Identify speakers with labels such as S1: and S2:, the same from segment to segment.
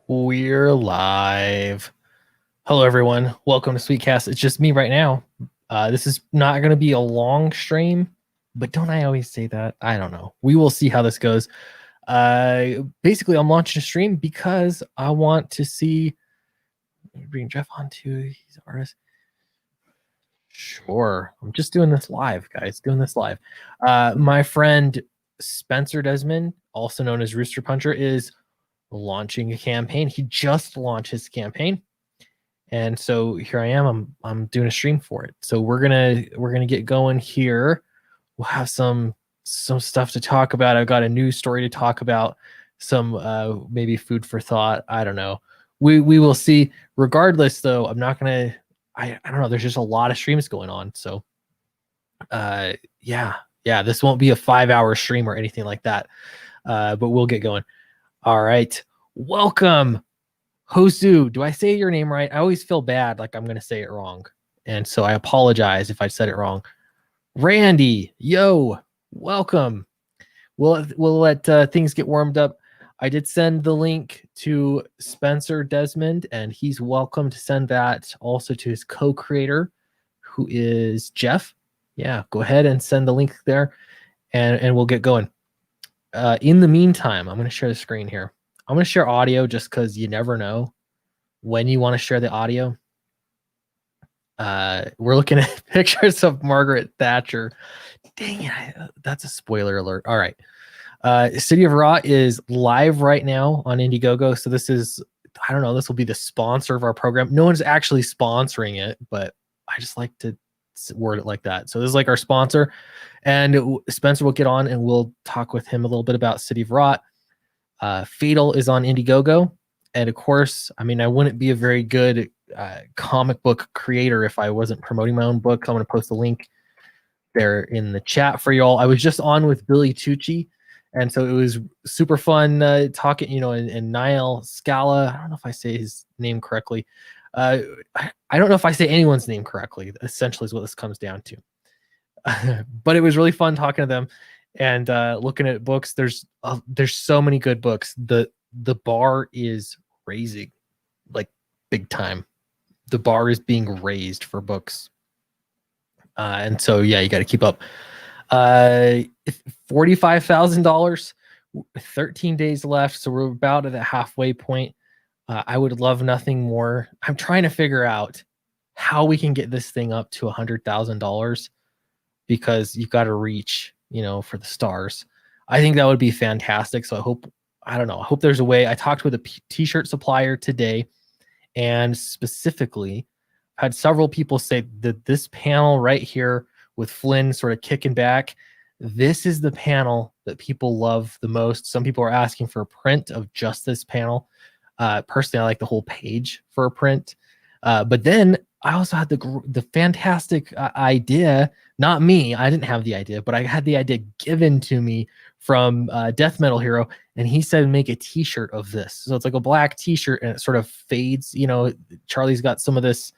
S1: We're live. Hello, everyone. Welcome to Sweetcast. It's just me right now. This is not going to be a long stream, but don't I always say that? I don't know. We will see how this goes. Basically, I'm launching a stream because I want to see. Bring Jeff on too. He's an artist. Sure. I'm just doing this live, guys. Doing this live. My friend Spencer Desmond, also known as Rooster Puncher, is launching a campaign. He just launched his campaign, and so here I am. I'm doing a stream for it. So we're gonna get going here. We'll have some stuff to talk about. I've got a news story to talk about. Some maybe food for thought. I don't know. We will see. Regardless, though, I'm not gonna. I don't know. There's just a lot of streams going on. So yeah. This won't be a 5-hour stream or anything like that. But we'll get going. All right. Welcome, Hosu. Do I say your name right? I always feel bad like I'm going to say it wrong. And so I apologize if I said it wrong. Randy, yo, welcome. We'll let things get warmed up. I did send the link to Spencer Desmond, and he's welcome to send that also to his co-creator, who is Jeff. Yeah, go ahead and send the link there, and we'll get going. In the meantime, I'm going to share the screen here. I'm going to share audio just because you never know when you want to share the audio. We're looking at pictures of Margaret Thatcher. Dang it, that's a spoiler alert. All right. City of Rot is live right now on Indiegogo. So this is, I don't know, this will be the sponsor of our program. No one's actually sponsoring it, but I just like to word it like that. So this is like our sponsor, and Spencer will get on and we'll talk with him a little bit about City of Rot. Fatal is on Indiegogo, and of course, I mean, I wouldn't be a very good comic book creator if I wasn't promoting my own book. I'm going to post a link there in the chat for y'all. I was just on with Billy Tucci, and so it was super fun talking, and Niall Scala. I don't know if I say his name correctly. I don't know if I say anyone's name correctly, essentially is what this comes down to. But it was really fun talking to them and looking at books. There's so many good books. The bar is raising, like, big time. The bar is being raised for books. And so, yeah, you got to keep up. $45,000, 13 days left. So we're about at the halfway point. I would love nothing more. I'm trying to figure out how we can get this thing up to $100,000, because you've got to reach, for the stars. I think that would be fantastic. So I hope there's a way. I talked with a t-shirt supplier today, and specifically had several people say that this panel right here with Flynn sort of kicking back, this is the panel that people love the most. Some people are asking for a print of just this panel. Personally, I like the whole page for a print. But then I also had the fantastic idea, not me, I didn't have the idea, but I had the idea given to me from Death Metal Hero, and he said make a t-shirt of this. So it's like a black t-shirt and it sort of fades. Charlie's got some of this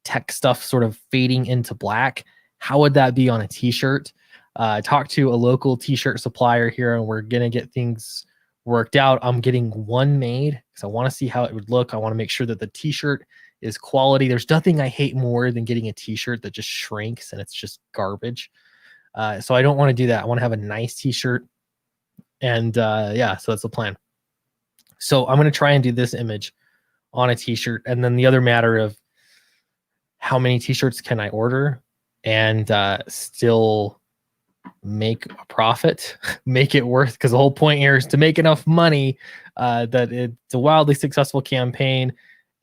S1: tech stuff sort of fading into black. How would that be on a t-shirt? I talked to a local t-shirt supplier here, and we're gonna get things worked out. I'm getting one made because I want to see how it would look. I want to make sure that the t-shirt is quality. There's nothing I hate more than getting a t-shirt that just shrinks and it's just garbage. So I don't want to do that. I want to have a nice t-shirt. And yeah, so that's the plan. So I'm going to try and do this image on a t-shirt, and then the other matter of how many t-shirts can I order and still make a profit, make it worth, because the whole point here is to make enough money that it's a wildly successful campaign.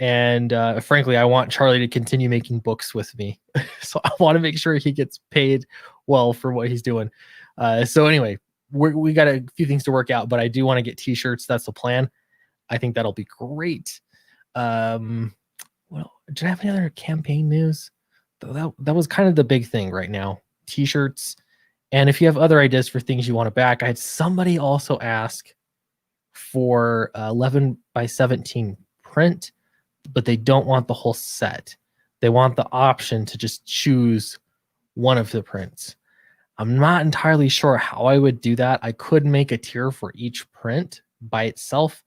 S1: And frankly, I want Charlie to continue making books with me. So I want to make sure he gets paid well for what he's doing. So anyway, we got a few things to work out, but I do want to get t-shirts. That's the plan. I think that'll be great. Well, did I have any other campaign news? That was kind of the big thing right now, t-shirts. And if you have other ideas for things you want to back, I had somebody also ask for 11 by 17 print, but they don't want the whole set. They want the option to just choose one of the prints. I'm not entirely sure how I would do that. I could make a tier for each print by itself,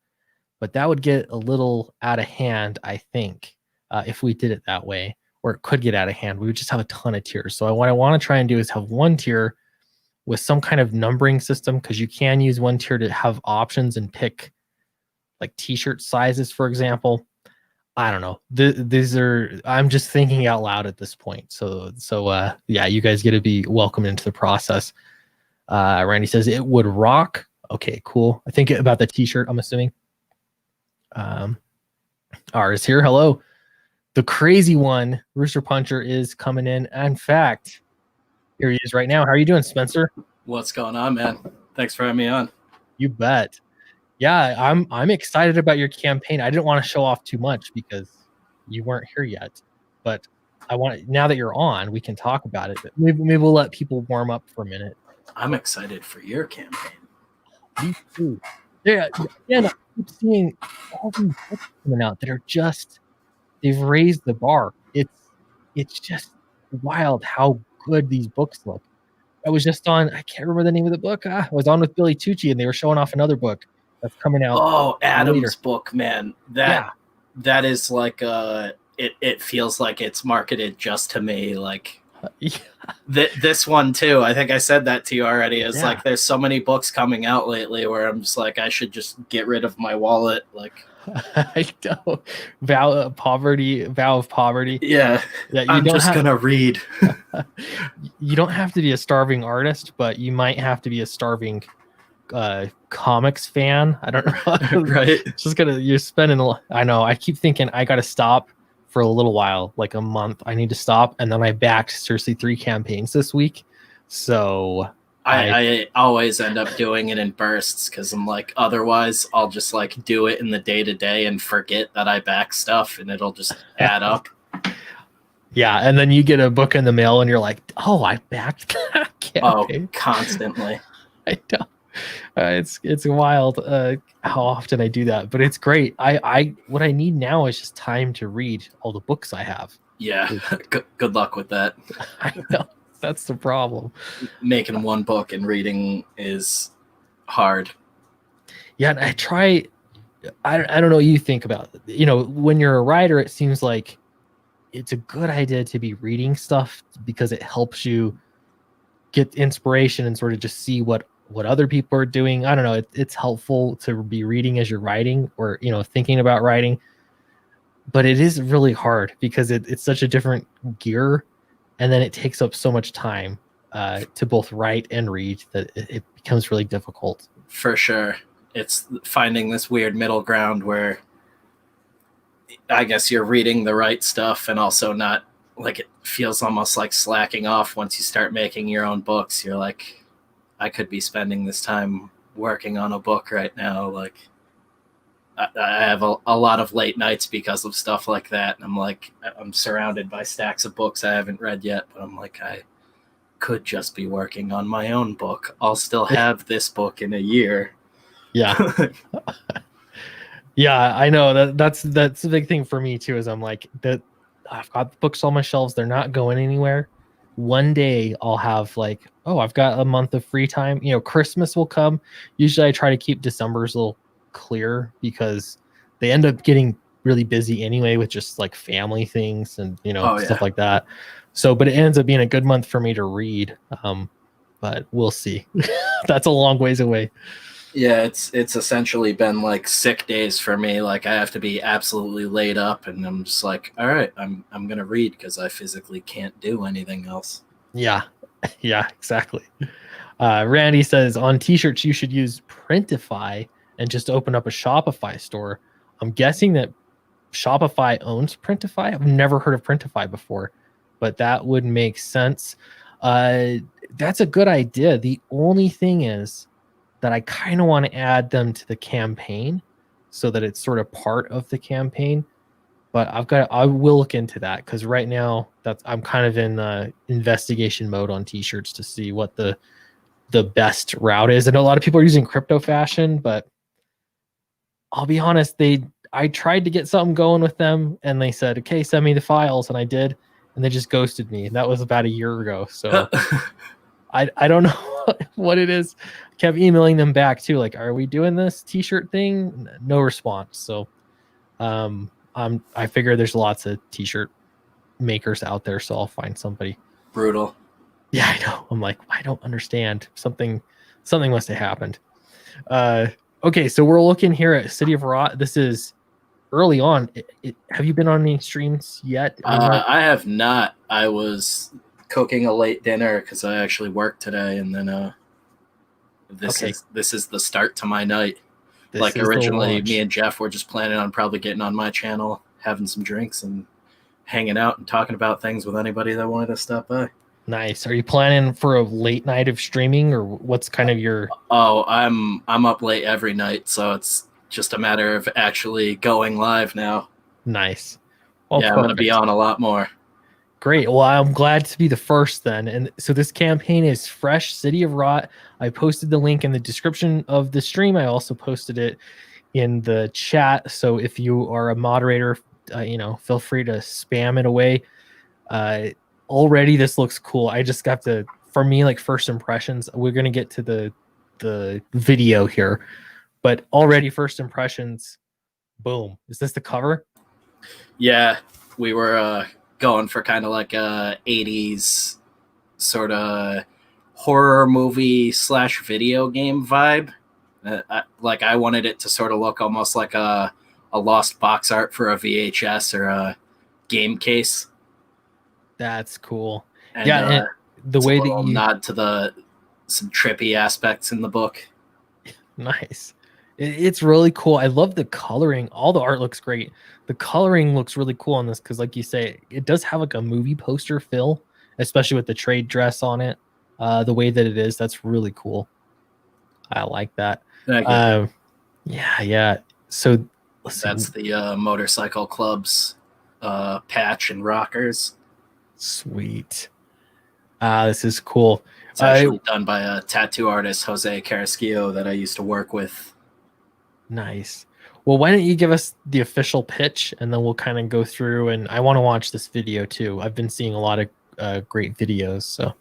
S1: but that would get a little out of hand, I think, if we did it that way, or it could get out of hand. We would just have a ton of tiers. So what I want to try and do is have one tier with some kind of numbering system, because you can use one tier to have options and pick like t-shirt sizes, for example. I don't know. These are, I'm just thinking out loud at this point. So yeah, you guys get to be welcomed into the process. Randy says it would rock. Okay, cool. I think about the t-shirt, I'm assuming. R is here. Hello. The crazy one, Rooster Puncher, is coming in. In fact, here he is right now. How are you doing, Spencer?
S2: What's going on, man? Thanks for having me on.
S1: You bet. Yeah, I'm excited about your campaign. I didn't want to show off too much because you weren't here yet, but I want, now that you're on, we can talk about it. Maybe we'll let people warm up for a minute.
S2: I'm excited for your campaign.
S1: Me too. Yeah, I keep seeing all these books coming out that are just, they've raised the bar. It's just wild how good these books look. I was just on, I can't remember the name of the book. I was on with Billy Tucci and they were showing off another book that's coming out.
S2: Oh, Adam's later. Book, man. That is like it feels like it's marketed just to me. Like this one too. I think I said that to you already. It's like there's so many books coming out lately where I'm just like, I should just get rid of my wallet. Like
S1: I know. Vow of poverty.
S2: Yeah. I'm just gonna read.
S1: You don't have to be a starving artist, but you might have to be a starving comics fan. I don't know.
S2: Right.
S1: Just you're spending I know. I keep thinking I gotta stop for a little while, like a month. I need to stop, and then I backed seriously 3 campaigns this week. So
S2: I always end up doing it in bursts because I'm like, otherwise I'll just like do it in the day-to-day and forget that I back stuff and it'll just add up.
S1: Yeah, and then you get a book in the mail and you're like, oh, I backed that campaign.
S2: Oh, constantly.
S1: I know. It's wild how often I do that, but it's great. I what I need now is just time to read all the books I have.
S2: Yeah, good luck with that.
S1: I know. That's the problem.
S2: Making one book and reading is hard.
S1: Yeah, and I try. I don't know what you think about it. You know, when you're a writer, it seems like it's a good idea to be reading stuff because it helps you get inspiration and sort of just see what other people are doing. I don't know. It's helpful to be reading as you're writing or, you know, thinking about writing. But it is really hard because it's such a different gear. And then it takes up so much time to both write and read that it becomes really difficult.
S2: For sure. It's finding this weird middle ground where I guess you're reading the right stuff and also not, like, it feels almost like slacking off once you start making your own books. You're like, I could be spending this time working on a book right now. Like, I have a lot of late nights because of stuff like that. And I'm like, I'm surrounded by stacks of books I haven't read yet, but I'm like, I could just be working on my own book. I'll still have this book in a year.
S1: Yeah. Yeah, I know that's the big thing for me too, is I'm like, that I've got the books on my shelves. They're not going anywhere. One day I'll have like, oh, I've got a month of free time. You know, Christmas will come. Usually I try to keep December's a little clear because they end up getting really busy anyway with just like family things and, you know, stuff like that. So, but it ends up being a good month for me to read. But we'll see. That's a long ways away.
S2: Yeah, it's essentially been like sick days for me. Like I have to be absolutely laid up and I'm just like, all right, I'm going to read because I physically can't do anything else.
S1: Yeah. Yeah, exactly. Randy says on t-shirts, you should use Printify and just open up a Shopify store. I'm guessing that Shopify owns Printify. I've never heard of Printify before, but that would make sense. That's a good idea. The only thing is that I kind of want to add them to the campaign so that it's sort of part of the campaign. But I will look into that because right now I'm kind of in investigation mode on t-shirts to see what the best route is. I know a lot of people are using Crypto Fashion, but I'll be honest, I tried to get something going with them and they said, okay, send me the files. And I did, and they just ghosted me. And that was about a year ago. So I don't know. what it is. Kept emailing them back too, like, are we doing this t-shirt thing? No response. So I figure there's lots of t-shirt makers out there, so I'll find somebody.
S2: Brutal.
S1: Yeah, I know. I'm like, I don't understand. Something must have happened. Okay, so we're looking here at City of Rot. This is early on. Have you been on any streams yet?
S2: I have not. I was cooking a late dinner because I actually worked today, and then this is the start to my night. Like originally, me and Jeff were just planning on probably getting on my channel, having some drinks, and hanging out and talking about things with anybody that wanted to stop by.
S1: Nice. Are you planning for a late night of streaming, or what's kind of your?
S2: Oh, I'm up late every night, so it's just a matter of actually going live now.
S1: Nice.
S2: Well, yeah, I'm going to be on a lot more.
S1: Great. Well, I'm glad to be the first then. And so this campaign is fresh, City of Rot. I posted the link in the description of the stream. I also posted it in the chat. So if you are a moderator, feel free to spam it away. Already this looks cool. I just got to, for me, like first impressions, we're going to get to the video here, but already first impressions, boom. Is this the cover?
S2: Yeah, we were going for kind of like a 80s sort of horror movie / video game vibe. I wanted it to sort of look almost like a lost box art for a VHS or a game case.
S1: That's cool.
S2: And,
S1: yeah, and the way that you
S2: nod to some trippy aspects in the book.
S1: Nice. It's really cool. I love the coloring. All the art looks great. The coloring looks really cool on this because, like you say, it does have like a movie poster feel, especially with the trade dress on it. The way that it is, that's really cool. I like that. Yeah. So
S2: that's the Motorcycle Club's patch and rockers.
S1: Sweet. This is cool.
S2: It's actually done by a tattoo artist, Jose Carrasquillo, that I used to work with.
S1: Nice. Well, why don't you give us the official pitch, and then we'll kind of go through, and I want to watch this video too. I've been seeing a lot of great videos. So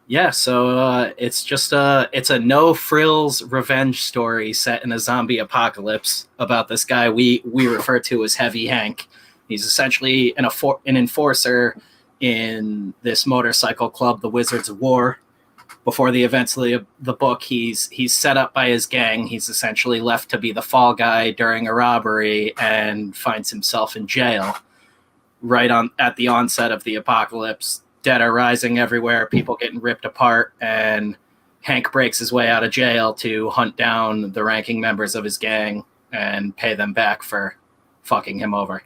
S2: yeah, so it's just it's a no frills revenge story set in a zombie apocalypse about this guy we refer to as Heavy Hank. He's essentially an enforcer in this motorcycle club, the Wizards of War. Before the events of the book, he's set up by his gang. He's essentially left to be the fall guy during a robbery and finds himself in jail. Right at the onset of the apocalypse, dead are rising everywhere, people getting ripped apart, and Hank breaks his way out of jail to hunt down the ranking members of his gang and pay them back for fucking him over.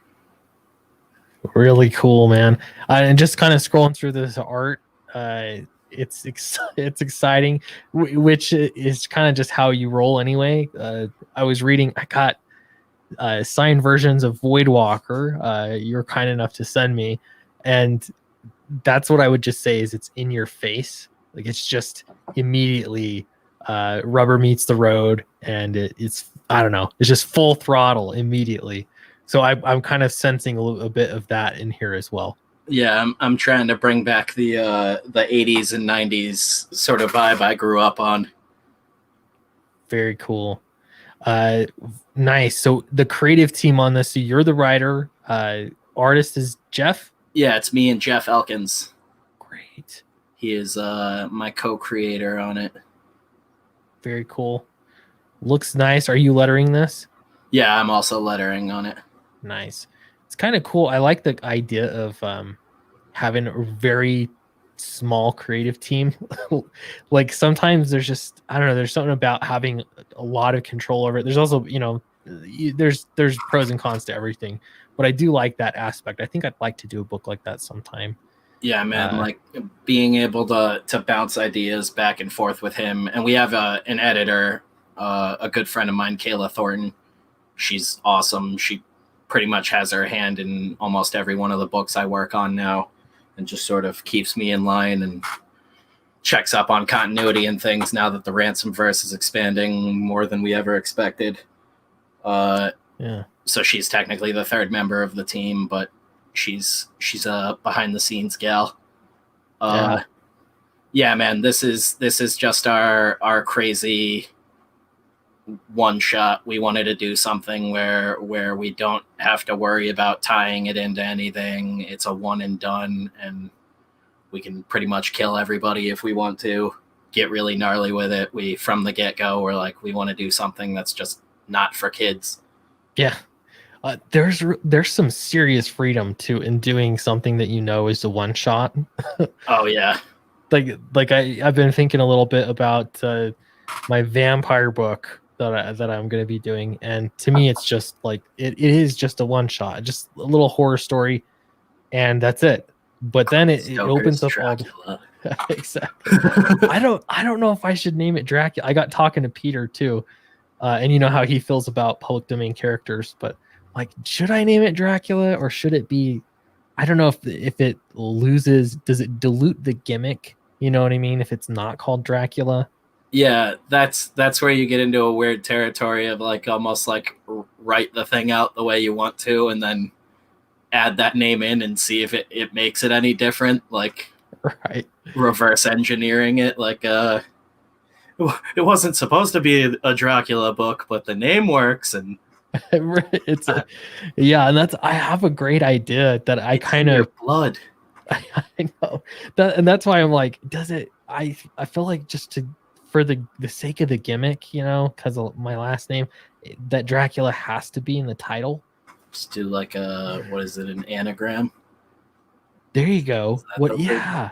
S1: Really cool, man. And just kind of scrolling through this art, it's exciting, which is kind of just how you roll anyway. I was reading, I got signed versions of Voidwalker. You're kind enough to send me, and that's what I would just say is it's in your face. Like it's just immediately rubber meets the road, and it's I don't know, it's just full throttle immediately. So I'm kind of sensing a bit of that in here as well.
S2: Yeah, I'm trying to bring back the 80s and 90s sort of vibe I grew up on.
S1: Very cool. Nice. So the creative team on this, so you're the writer, artist is Jeff?
S2: Yeah, it's me and Jeff Elkins.
S1: Great.
S2: He is my co-creator on it.
S1: Very cool. Looks nice. Are you lettering this?
S2: Yeah, I'm also lettering on it.
S1: Nice. It's kind of cool. I like the idea of having a very small creative team. Like sometimes there's just, I don't know, there's something about having a lot of control over it. There's also, there's pros and cons to everything, but I do like that aspect. I think I'd like to do a book like that sometime.
S2: Yeah, man, like being able to bounce ideas back and forth with him. And we have an editor, a good friend of mine, Kayla Thornton. She's awesome. She pretty much has her hand in almost every one of the books I work on now, and just sort of keeps me in line and checks up on continuity and things now that the Ransom verse is expanding more than we ever expected.
S1: Yeah.
S2: So she's technically the third member of the team, but she's a behind the scenes gal. Yeah, man, this is just our crazy one shot. We wanted to do something where we don't have to worry about tying it into anything. It's a one and done, and we can pretty much kill everybody if we want to. Get really gnarly with it. We from the get go, we're like, we want to do something that's just not for kids.
S1: Yeah. There's some serious freedom to in doing something that you know is a one shot.
S2: Oh yeah,
S1: like I've been thinking a little bit about my vampire book that I'm going to be doing, and to me it's just like it is just a one shot, just a little horror story, and that's it. But then it opens up
S2: Dracula.
S1: all exactly. I don't know if I should name it Dracula. I got talking to Peter too, and you know how he feels about public domain characters, but like, should I name it Dracula or should it be? I don't know if it loses. Does it dilute the gimmick? You know what I mean? If it's not called Dracula.
S2: Yeah, that's where you get into a weird territory of like almost like write the thing out the way you want to, and then add that name in and see if it makes it any different. Like
S1: Right.
S2: reverse engineering it. Like it wasn't supposed to be a Dracula book, but the name works, and
S1: It's yeah, and that's I have a great idea that I kind of
S2: blood.
S1: I know that, and that's why I'm like, does it? I feel like just to for the sake of the gimmick, you know, because of my last name, that Dracula has to be in the title.
S2: Just do like a what is it? An anagram.
S1: There you go. What? Yeah.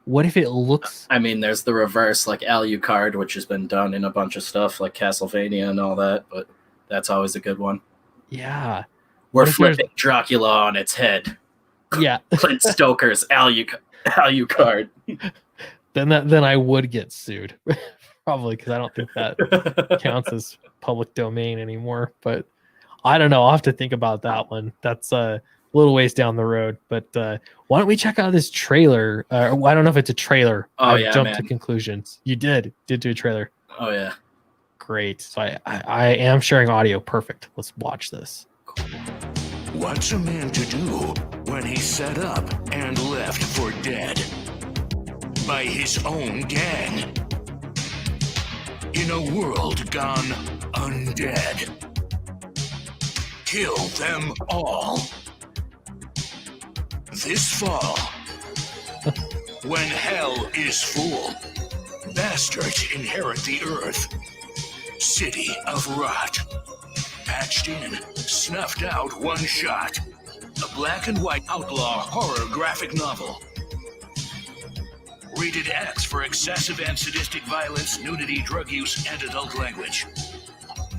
S1: What if it looks?
S2: I mean, there's the reverse, like Alucard, which has been done in a bunch of stuff, like Castlevania and all that. But that's always a good one.
S1: Yeah.
S2: We're flipping Dracula on its head.
S1: Yeah.
S2: Clint Stoker's Alucard.
S1: Then I would get sued. Probably because I don't think that counts as public domain anymore. But I don't know. I'll have to think about that one. That's a little ways down the road. But why don't we check out this trailer? I don't know if it's a trailer.
S2: Oh,
S1: I jumped to conclusions. You did do a trailer.
S2: Oh yeah.
S1: Great. So I am sharing audio. Perfect. Let's watch this.
S3: What's a man to do when he's set up and left for dead by his own gang? In a world gone undead. Kill them all. This fall, when hell is full, bastards inherit the earth. City of rot. Patched in, snuffed out one shot. A black and white outlaw horror graphic novel. Rated X for excessive and sadistic violence, nudity, drug use, and adult language.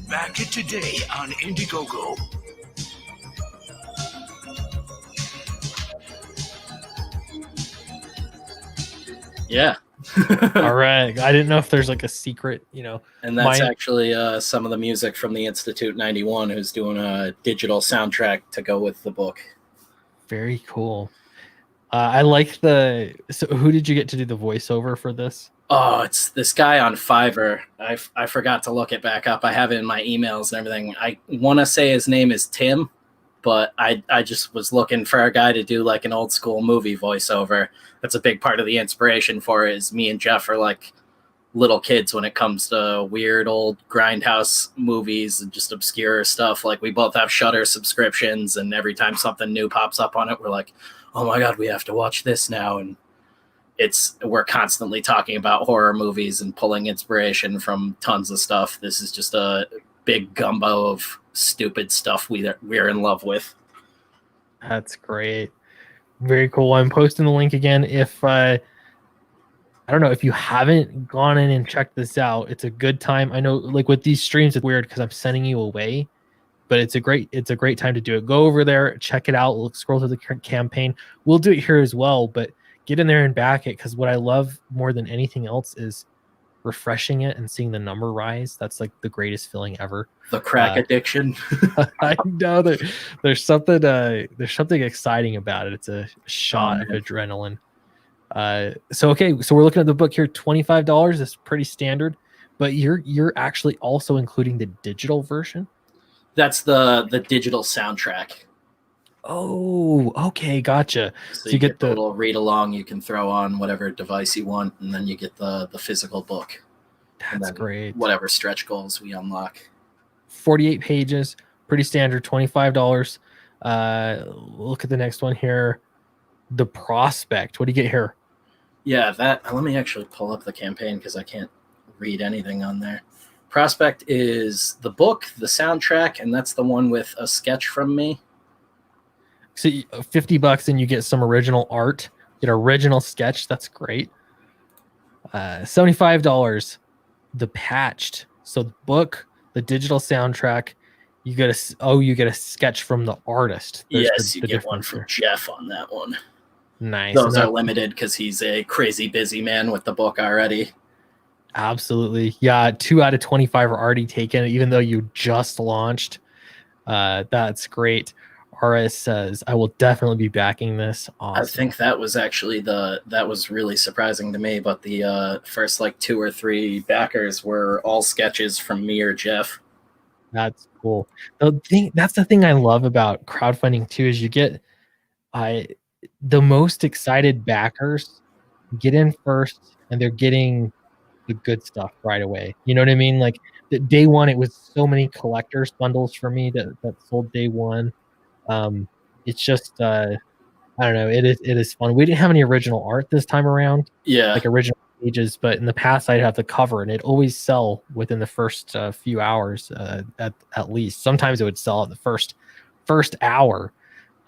S3: Back it today on Indiegogo.
S2: Yeah.
S1: All right. I didn't know if there's like a secret, you know.
S2: And that's actually some of the music from the Institute 91, who's doing a digital soundtrack to go with the book.
S1: Very cool. I like the. So, who did you get to do the voiceover for this?
S2: Oh, it's this guy on Fiverr. I forgot to look it back up. I have it in my emails and everything. I want to say his name is Tim, but I just was looking for a guy to do like an old school movie voiceover. That's a big part of the inspiration for it. Is me and Jeff are like little kids when it comes to weird old grindhouse movies and just obscure stuff. Like we both have Shudder subscriptions, and every time something new pops up on it, we're like, oh my God, we have to watch this now. And we're constantly talking about horror movies and pulling inspiration from tons of stuff. This is just a big gumbo of stupid stuff we're in love with.
S1: That's great. Very cool. I'm posting the link again. If I don't know if you haven't gone in and checked this out, it's a good time. I know like with these streams, it's weird because I'm sending you away, but it's a great time to do it. Go over there, check it out. Look, scroll through the campaign. We'll do it here as well, but get in there and back it, because what I love more than anything else is refreshing it and seeing the number rise. That's like the greatest feeling ever.
S2: The crack addiction.
S1: I know that there's something exciting about it. It's a shot of adrenaline. So we're looking at the book here. $25 is pretty standard, but you're actually also including the digital version.
S2: That's the digital soundtrack.
S1: Oh, okay, gotcha.
S2: So
S1: So
S2: you
S1: you
S2: get
S1: get
S2: the
S1: the
S2: little read along you can throw on whatever device you want, and then you get the physical book, and
S1: that's
S2: then
S1: great.
S2: whatever stretch goals we unlock.
S1: 48 pages, pretty standard, $25. Look at the next one here. The Prospect. What do you get here?
S2: Yeah, that. Let me actually pull up the campaign because I can't read anything on there. Prospect is the book, the soundtrack, and that's the one with a sketch from me.
S1: So $50 and you get some original art, get original sketch. That's great. $75. The Patched. So the book, the digital soundtrack, you get a sketch from the artist. There's
S2: Yes, you
S1: the
S2: get one
S1: difference
S2: from
S1: here.
S2: Jeff on that one.
S1: Nice.
S2: Those are limited because he's a crazy busy man with the book already.
S1: Absolutely. Yeah, 2 out of 25 are already taken, even though you just launched. That's great. RS says, I will definitely be backing this. Awesome.
S2: I think that was actually that was really surprising to me, but the first like 2 or 3 backers were all sketches from me or Jeff.
S1: That's cool. That's the thing I love about crowdfunding too, is you get the most excited backers get in first and they're getting the good stuff right away. You know what I mean? Like the day one, it was so many collectors bundles for me that sold day one. It's just I don't know. It is fun. We didn't have any original art this time around,
S2: Yeah,
S1: like original pages, but in the past I'd have the cover and it always sell within the first few hours at least. Sometimes it would sell at the first hour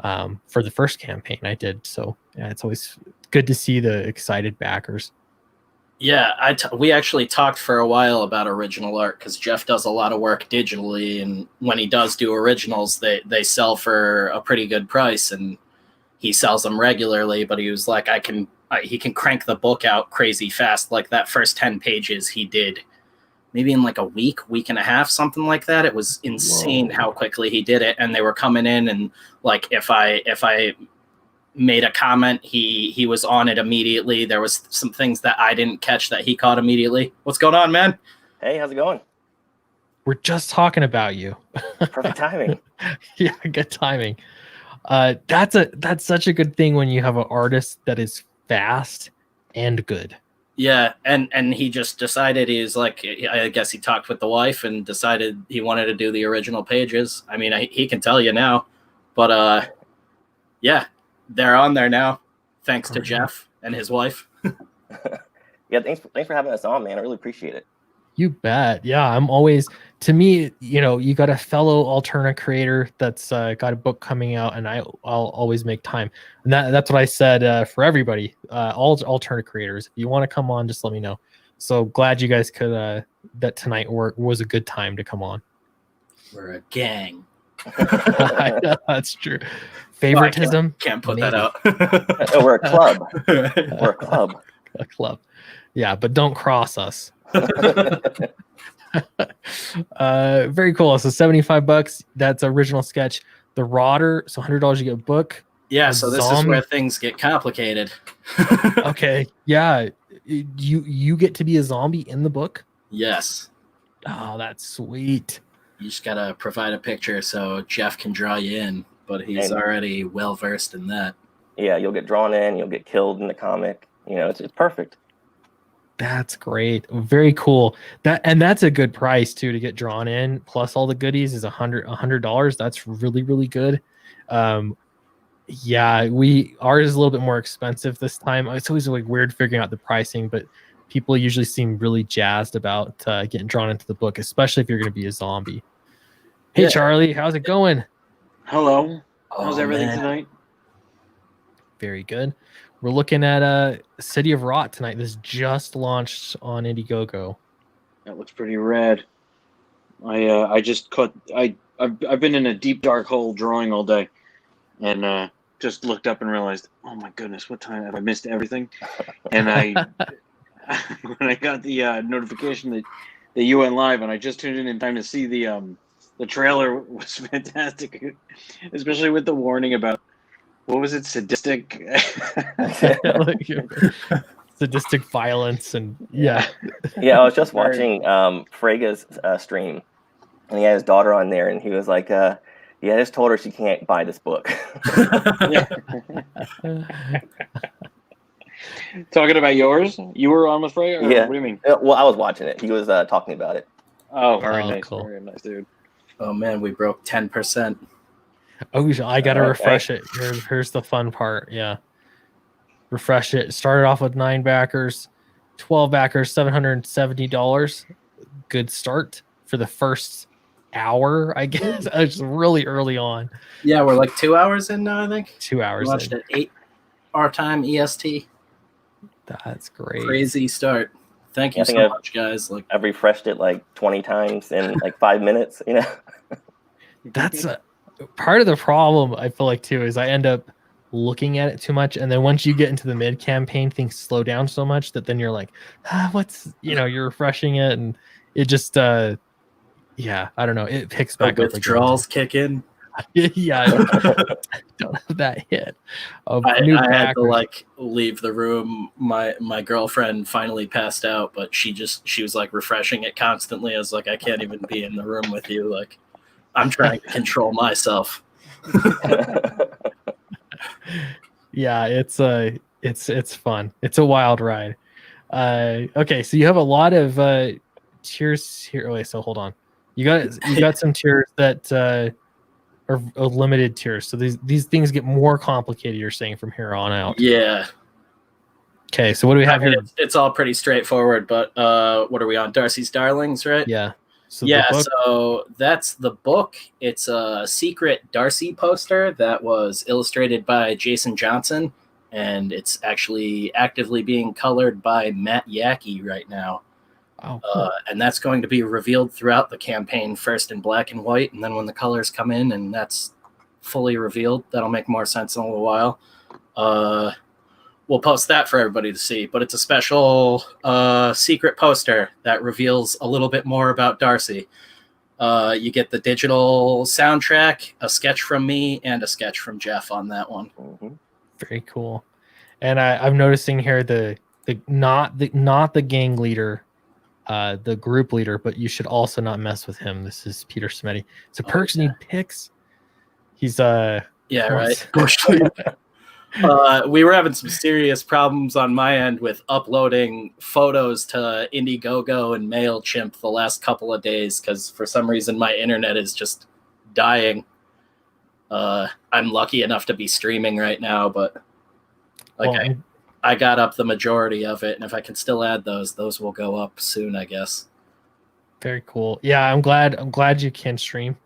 S1: for the first campaign I did. So yeah, it's always good to see the excited backers.
S2: yeah. We actually talked for a while about original art because Jeff does a lot of work digitally, and when he does do originals, they sell for a pretty good price, and he sells them regularly. But he was like, he can crank the book out crazy fast. Like that first 10 pages he did maybe in like a week and a half, something like that. It was insane how quickly he did it. And they were coming in, and like if I made a comment, he was on it immediately. There was some things that I didn't catch that he caught immediately. What's going on, man?
S4: Hey, how's it going?
S1: We're just talking about you.
S4: Perfect timing.
S1: Yeah, good timing. That's such a good thing when you have an artist that is fast and good.
S2: Yeah, and he just decided, he's like, I guess he talked with the wife and decided he wanted to do the original pages. I mean, he can tell you now, but yeah, they're on there now, thanks to Jeff and his wife.
S4: Yeah, thanks for having us on, man. I really appreciate it.
S1: You bet. Yeah, I'm always, to me, you got a fellow alternate creator that's got a book coming out, and I'll always make time. And that's what I said for everybody, all alternate creators. If you want to come on, just let me know. So glad you guys could, that tonight was a good time to come on.
S2: We're a gang.
S1: That's true. Favoritism?
S2: Can't put
S1: maybe.
S2: that out.
S4: Oh, we're a club. We're a club.
S1: A club. Yeah, but don't cross us. Very cool. So $75, that's original sketch. The Rotter, so $100 you get a book.
S2: Yeah, so this is where things get complicated.
S1: Okay, yeah, you get to be a zombie in the book.
S2: Yes.
S1: Oh, that's sweet.
S2: You just gotta provide a picture so Jeff can draw you in, but he's already well versed in that.
S4: Yeah, you'll get drawn in, you'll get killed in the comic. It's perfect.
S1: That's great. Very cool. That's a good price too to get drawn in. Plus all the goodies is $100. That's really, really good. Yeah, ours is a little bit more expensive this time. It's always like weird figuring out the pricing, but people usually seem really jazzed about getting drawn into the book, especially if you're going to be a zombie. Hey, yeah. Charlie, how's it going?
S5: Hello. How's everything tonight?
S1: Very good. We're looking at City of Rot tonight. This just launched on Indiegogo.
S5: That looks pretty rad. I just caught. I've been in a deep dark hole drawing all day, and just looked up and realized, oh my goodness, what time have I missed everything? And when I got the notification that you went live, and I just tuned in time to see the trailer was fantastic, especially with the warning about. What was it? Sadistic
S1: violence and yeah.
S4: Yeah, I was just watching Frega's stream, and he had his daughter on there, and he was like, Yeah, I just told her she can't buy this book.
S5: Talking about yours? You were on with Freya? Or
S4: Yeah.
S5: What do you mean?
S4: Well, I was watching it. He was talking about it.
S5: Oh, very
S1: Oh,
S5: nice.
S1: cool.
S5: Very nice, dude.
S2: Oh man, we broke 10%.
S1: Oh, I gotta
S4: Okay.
S1: refresh it. Here's the fun part. Yeah. Refresh it. Started off with 9 backers, 12 backers, $770. Good start for the first hour, I guess. It's really early on.
S2: Yeah, we're like 2 hours in now, I think.
S1: 2
S2: We
S1: hours
S2: watched
S1: in.
S2: at 8 our time EST.
S1: That's great.
S2: Crazy start. Thank
S4: Yeah,
S2: you
S4: I think
S2: so
S4: I've-
S2: much, guys. Like,
S4: I've refreshed it like 20 times in like 5 minutes. You know.
S1: That's part of the problem, I feel like, too, is I end up looking at it too much. And then once you get into the mid campaign, things slow down so much that then you're like, you're refreshing it. And it just, I don't know. It picks
S2: the
S1: back up again.
S2: withdrawals kick in.
S1: Yeah, I don't have that hit of
S2: I
S1: new
S2: had to
S1: backers.
S2: like leave the room. My girlfriend finally passed out, but she was like refreshing it constantly. I was like, I can't even be in the room with you. Like, I'm trying to control myself.
S1: Yeah, it's fun. It's a wild ride. Okay, so you have a lot of tiers here. Wait, so hold on. You got some tiers that are limited tiers. So these things get more complicated, you're saying, from here on out.
S2: Yeah.
S1: Okay, so what do we have here?
S2: It's all pretty straightforward, but what are we on? Darcy's Darlings, right?
S1: Yeah. So
S2: yeah,
S1: the book,
S2: so that's the book. It's a secret Darcy poster that was illustrated by Jason Johnson, and it's actually actively being colored by Matt Yackey right now.
S1: oh, cool.
S2: And that's going to be revealed throughout the campaign, first in black and white, and then when the colors come in and that's fully revealed, that'll make more sense in a little while. We'll post that for everybody to see, but it's a special secret poster that reveals a little bit more about Darcy. You get the digital soundtrack, a sketch from me, and a sketch from Jeff on that one.
S4: Mhm.
S1: Very cool. And I'm noticing here the not the gang leader, the group leader, but you should also not mess with him. This is Peter Smetty. So perks need picks. He's
S2: Yeah, right. We were having some serious problems on my end with uploading photos to Indiegogo and MailChimp the last couple of days because for some reason my internet is just dying. I'm lucky enough to be streaming right now, but I got up the majority of it, and if I can still add those will go up soon, I guess.
S1: very cool. Yeah, I'm glad you can stream.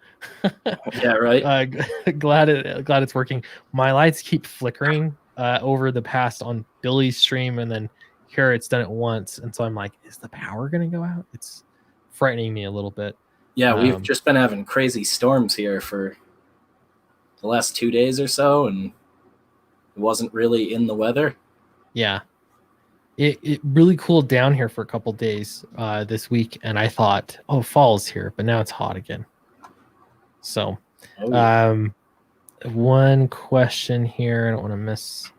S2: Yeah, right.
S1: Glad it's working. My lights keep flickering over the past on Billy's stream, and then here it's done it once, and so I'm like, is the power gonna go out? It's frightening me a little bit.
S2: Yeah, we've just been having crazy storms here for the last 2 days or so, and it wasn't really in the weather.
S1: Yeah, it really cooled down here for a couple days this week, and I thought, oh, fall's here, but now it's hot again. So, one question here. I don't want to miss.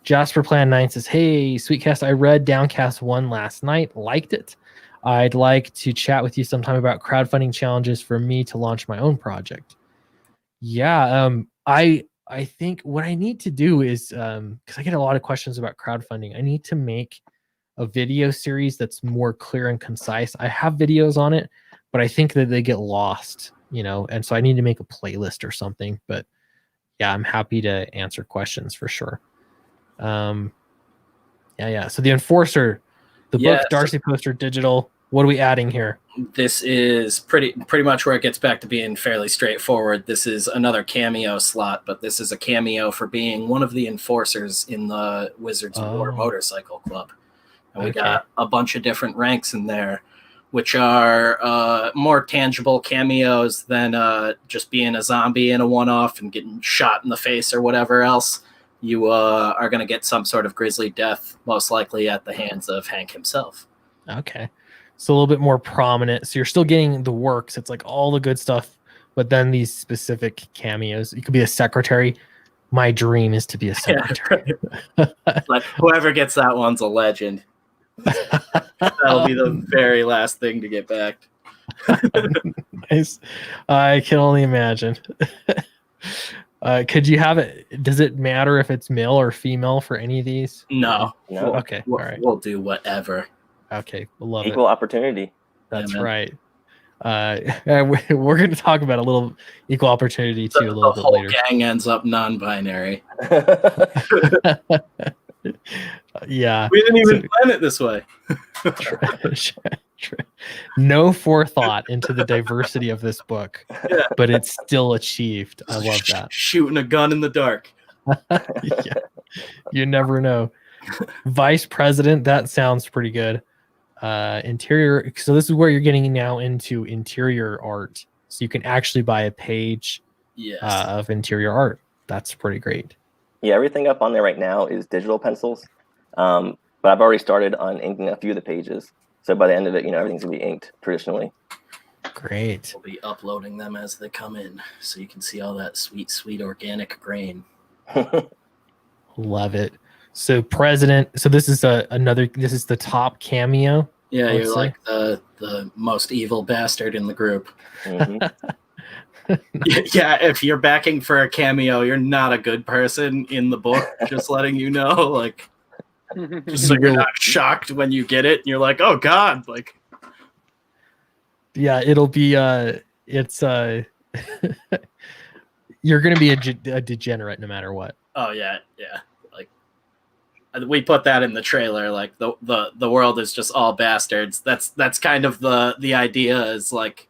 S1: Jasper Plan 9 says, hey, Sweetcast, I read Downcast 1 last night. Liked it. I'd like to chat with you sometime about crowdfunding challenges for me to launch my own project. Yeah, I think what I need to do is, because I get a lot of questions about crowdfunding, I need to make a video series that's more clear and concise. I have videos on it, but I think that they get lost, and so I need to make a playlist or something. But yeah, I'm happy to answer questions for sure. Yeah. So the Enforcer, the book, Darcy poster, digital. What are we adding here?
S2: This is pretty much where it gets back to being fairly straightforward. This is another cameo slot, but this is a cameo for being one of the enforcers in the Wizards of War Motorcycle Club. And we got a bunch of different ranks in there, which are more tangible cameos than just being a zombie in a one-off and getting shot in the face or whatever else. You are going to get some sort of grisly death, most likely at the hands of Hank himself.
S1: Okay. So a little bit more prominent. So you're still getting the works. It's like all the good stuff, but then these specific cameos. You could be a secretary. My dream is to be a secretary.
S2: But whoever gets that one's a legend. That'll be the very last thing to get back.
S1: Nice. I can only imagine. Could you have it? Does it matter if it's male or female for any of these?
S2: No.
S4: No.
S1: Okay. All right.
S2: We'll do whatever.
S1: Okay. Love
S4: Equal
S1: it.
S4: opportunity.
S1: That's
S2: man.
S1: right. We're going to talk about a little equal opportunity too a little
S2: The
S1: bit
S2: whole
S1: later.
S2: gang ends up non-binary.
S1: Yeah.
S2: We didn't even plan it this way.
S1: No forethought into the diversity of this book,
S2: Yeah.
S1: but it's still achieved. I love that.
S2: Shooting a gun in the dark.
S1: Yeah. You never know. Vice president, that sounds pretty good. Interior, so this is where you're getting now into interior art. So you can actually buy a page
S2: Yes.
S1: of interior art. That's pretty great.
S4: Yeah, everything up on there right now is digital pencils. But I've already started on inking a few of the pages. So by the end of it, everything's gonna be inked traditionally.
S1: Great.
S2: We'll be uploading them as they come in, so you can see all that sweet, sweet organic grain.
S1: Love it. So president, so this is this is the top cameo.
S2: Yeah,
S1: Let's
S2: you're
S1: see.
S2: like the most evil bastard in the group.
S4: Mhm.
S2: Yeah, if you're backing for a cameo, you're not a good person in the book. Just letting you know, like, just so you're not shocked when you get it. And you're like, oh god, like,
S1: Yeah, it'll be it's you're gonna be a degenerate no matter what.
S2: oh yeah, yeah. Like, we put that in the trailer. Like the world is just all bastards. That's kind of the idea. Is like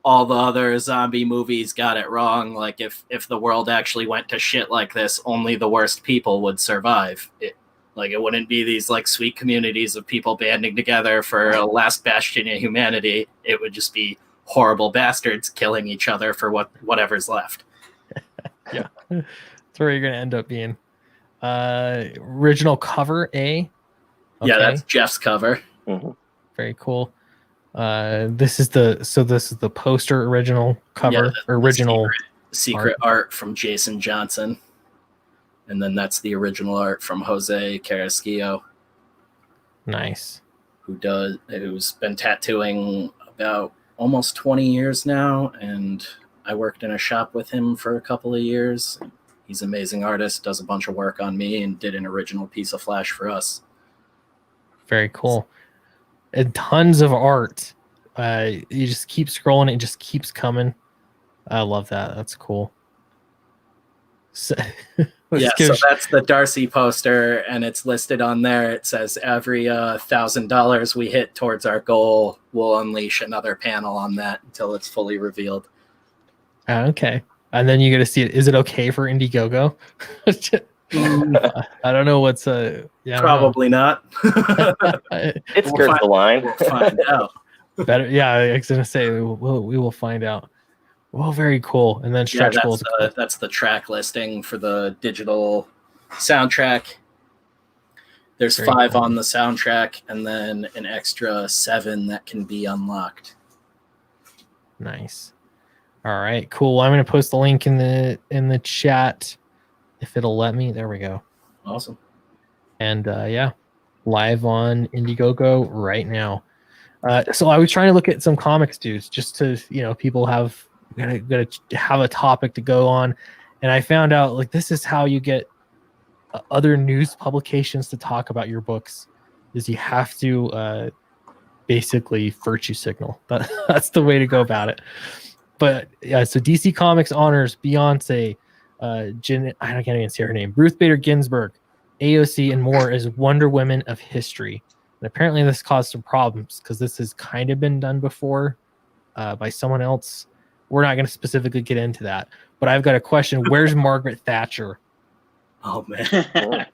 S2: all the other zombie movies got it wrong. Like if the world actually went to shit like this, only the worst people would survive. It wouldn't be these like sweet communities of people banding together for a last bastion of humanity. It would just be horrible bastards killing each other for whatever's left.
S1: Yeah, that's where you're gonna end up being. Original cover A.
S2: Yeah, that's Jeff's cover.
S4: Mhm.
S1: Very cool. This is the poster original cover,
S2: Yeah, the
S1: original
S2: secret art from Jason Johnson. And then that's the original art from Jose Carrasquillo,
S1: nice.
S2: who's been tattooing about almost 20 years now, and I worked in a shop with him for a couple of years. He's an amazing artist, does a bunch of work on me, and did an original piece of Flash for us.
S1: Very cool. And tons of art. You just keep scrolling, it just keeps coming. I love that. That's cool. So,
S2: Yeah, so that's the Darcy poster, and it's listed on there. It says every $1,000 we hit towards our goal, we'll unleash another panel on that until it's fully revealed.
S1: Okay. And then you get to see it. Is it okay for Indiegogo? I don't know what's
S2: Probably not.
S4: It skirts the line.
S2: We'll find out.
S1: Better. Yeah, I was gonna say we will find out. Well, very cool. And then stretch goals.
S2: That's the track listing for the digital soundtrack. There's
S1: Very
S2: 5
S1: cool.
S2: on the soundtrack, and then an extra 7 that can be unlocked.
S1: Nice. All right, cool. I'm gonna post the link in the chat if it'll let me. There we go.
S2: Awesome.
S1: And yeah, live on Indiegogo right now. So I was trying to look at some comics, dudes, just to people gotta have a topic to go on, and I found out like this is how you get other news publications to talk about your books. Is you have to basically virtue signal. That's the way to go about it. But yeah, so DC Comics honors Beyonce, I can't even say her name, Ruth Bader Ginsburg, AOC, and more as Wonder Women of history. And apparently this caused some problems because this has kind of been done before by someone else. We're not going to specifically get into that. But I've got a question. Where's Margaret Thatcher?
S2: Oh, man.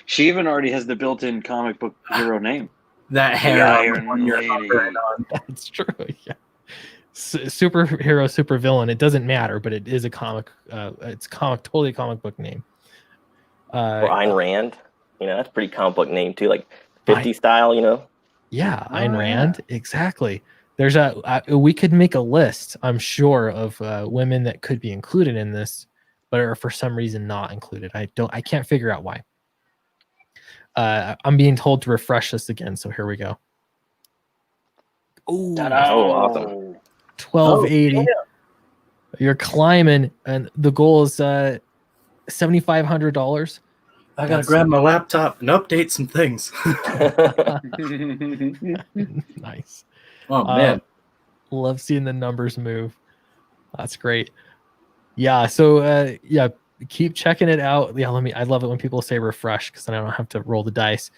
S5: She even already has the built-in comic book hero name.
S2: That hair
S5: Iron
S2: on you're
S5: Lady.
S2: hovering on.
S1: That's true. Yeah. Superhero, super villain. It doesn't matter, but it is a comic. It's totally a comic book name.
S4: Or Ayn Rand. That's a pretty comic book name too, like 50 style,
S1: Yeah,
S2: Oh,
S1: Ayn Rand. Exactly. There's we could make a list, I'm sure, of women that could be included in this, but are for some reason not included. I can't figure out why. I'm being told to refresh this again, so here we go. Ooh,
S5: Ta-da!
S4: Oh, awesome.
S1: 1280.
S2: Oh,
S1: You're climbing, and the goal is $7,500.
S2: I gotta
S1: That's-
S2: grab my laptop and update some things.
S1: Nice.
S2: Oh man.
S1: Love seeing the numbers move. That's great. Yeah. So yeah, keep checking it out. Yeah, I love it when people say refresh because then I don't have to roll the dice.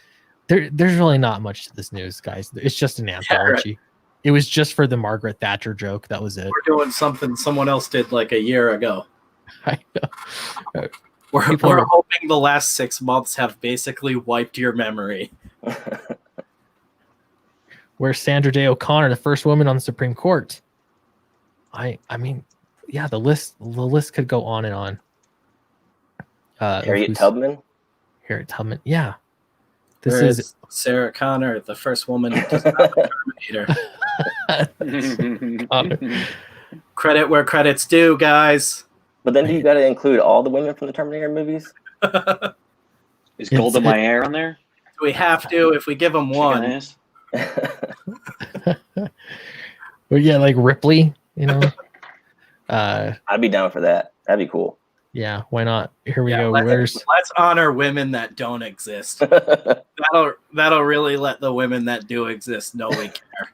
S1: There's really not much to this news, guys. It's just an anthology. It was just for the Margaret Thatcher joke. That was it.
S2: We're doing something someone else did like a year ago.
S1: I know.
S2: We're
S1: People are-
S2: hoping the last 6 months have basically wiped your memory.
S1: Where's Sandra Day O'Connor, the first woman on the Supreme Court? I mean, yeah, the list could go on and on.
S4: Harriet Tubman.
S1: Harriet Tubman. Yeah.
S2: This
S1: This is
S2: is Sarah Connor, the first woman to stop the Terminator. Credit where credit's due, guys.
S4: But then do you got to include all the women from the Terminator movies?
S5: Is Golda Meir on there?
S2: We have to if we give them
S5: Chicken
S2: one.
S5: ass?
S1: well, yeah, like Ripley, you know.
S4: I'd be down for that. That'd be cool.
S1: Yeah, why not? Here we
S2: Yeah,
S1: go.
S2: let's honor women that don't exist. That'll really let the women that do exist know we care.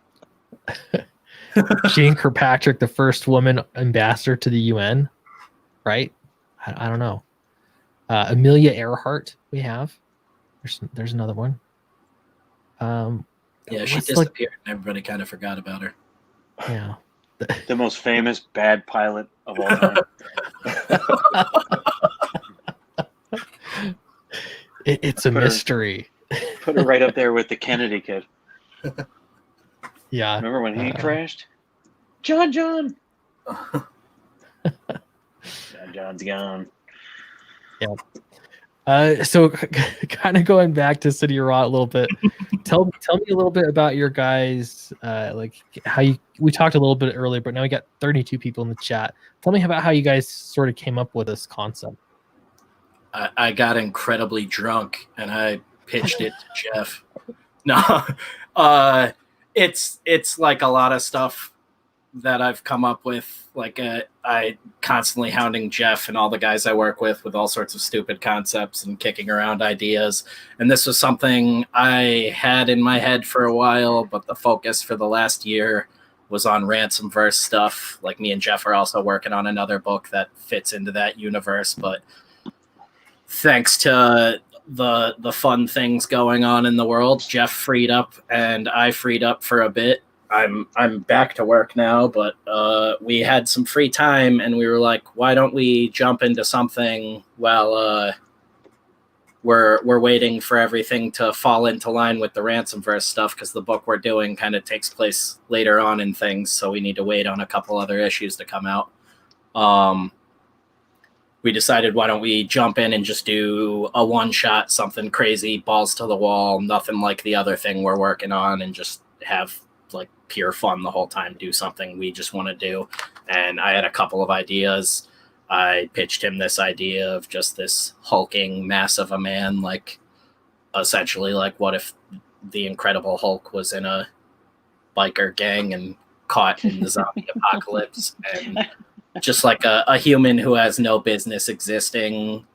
S1: Jean Kirkpatrick, the first woman ambassador to the UN, right? I don't know. Amelia Earhart, we have. There's another one.
S2: Yeah, she
S1: what's
S2: disappeared and everybody kind of forgot about her.
S1: Yeah.
S5: The most famous bad pilot of all time.
S1: It's a
S5: Put her-
S1: mystery.
S5: Put her right up there with the Kennedy kid.
S1: Yeah.
S5: Remember when he crashed? John. John's gone.
S1: So kind of going back to City of Rot a little bit. Tell me a little bit about your guys, like how we talked a little bit earlier, but now we got 32 people in the chat. Tell me about how you guys sort of came up with this concept.
S2: I got incredibly drunk and I pitched it to Jeff. No, it's like a lot of stuff that I've come up with. Like I constantly hounding Jeff and all the guys I work with all sorts of stupid concepts and kicking around ideas. And this was something I had in my head for a while, but the focus for the last year was on Ransomverse stuff. Like me and Jeff are also working on another book that fits into that universe, but thanks to the fun things going on in the world, Jeff freed up and I freed up for a bit. I'm back to work now, but we had some free time and we were like, why don't we jump into something while we're waiting for everything to fall into line with the Ransomverse stuff, because the book we're doing kind of takes place later on in things, so we need to wait on a couple other issues to come out. We decided, why don't we jump in and just do a one-shot, something crazy, balls to the wall, nothing like the other thing we're working on, and just have like pure fun the whole time, do something we just want to do. And I had a couple of ideas. I pitched him this idea of just this hulking mass of a man, like essentially like what if the Incredible Hulk was in a biker gang and caught in the zombie apocalypse, and just like a human who has no business existing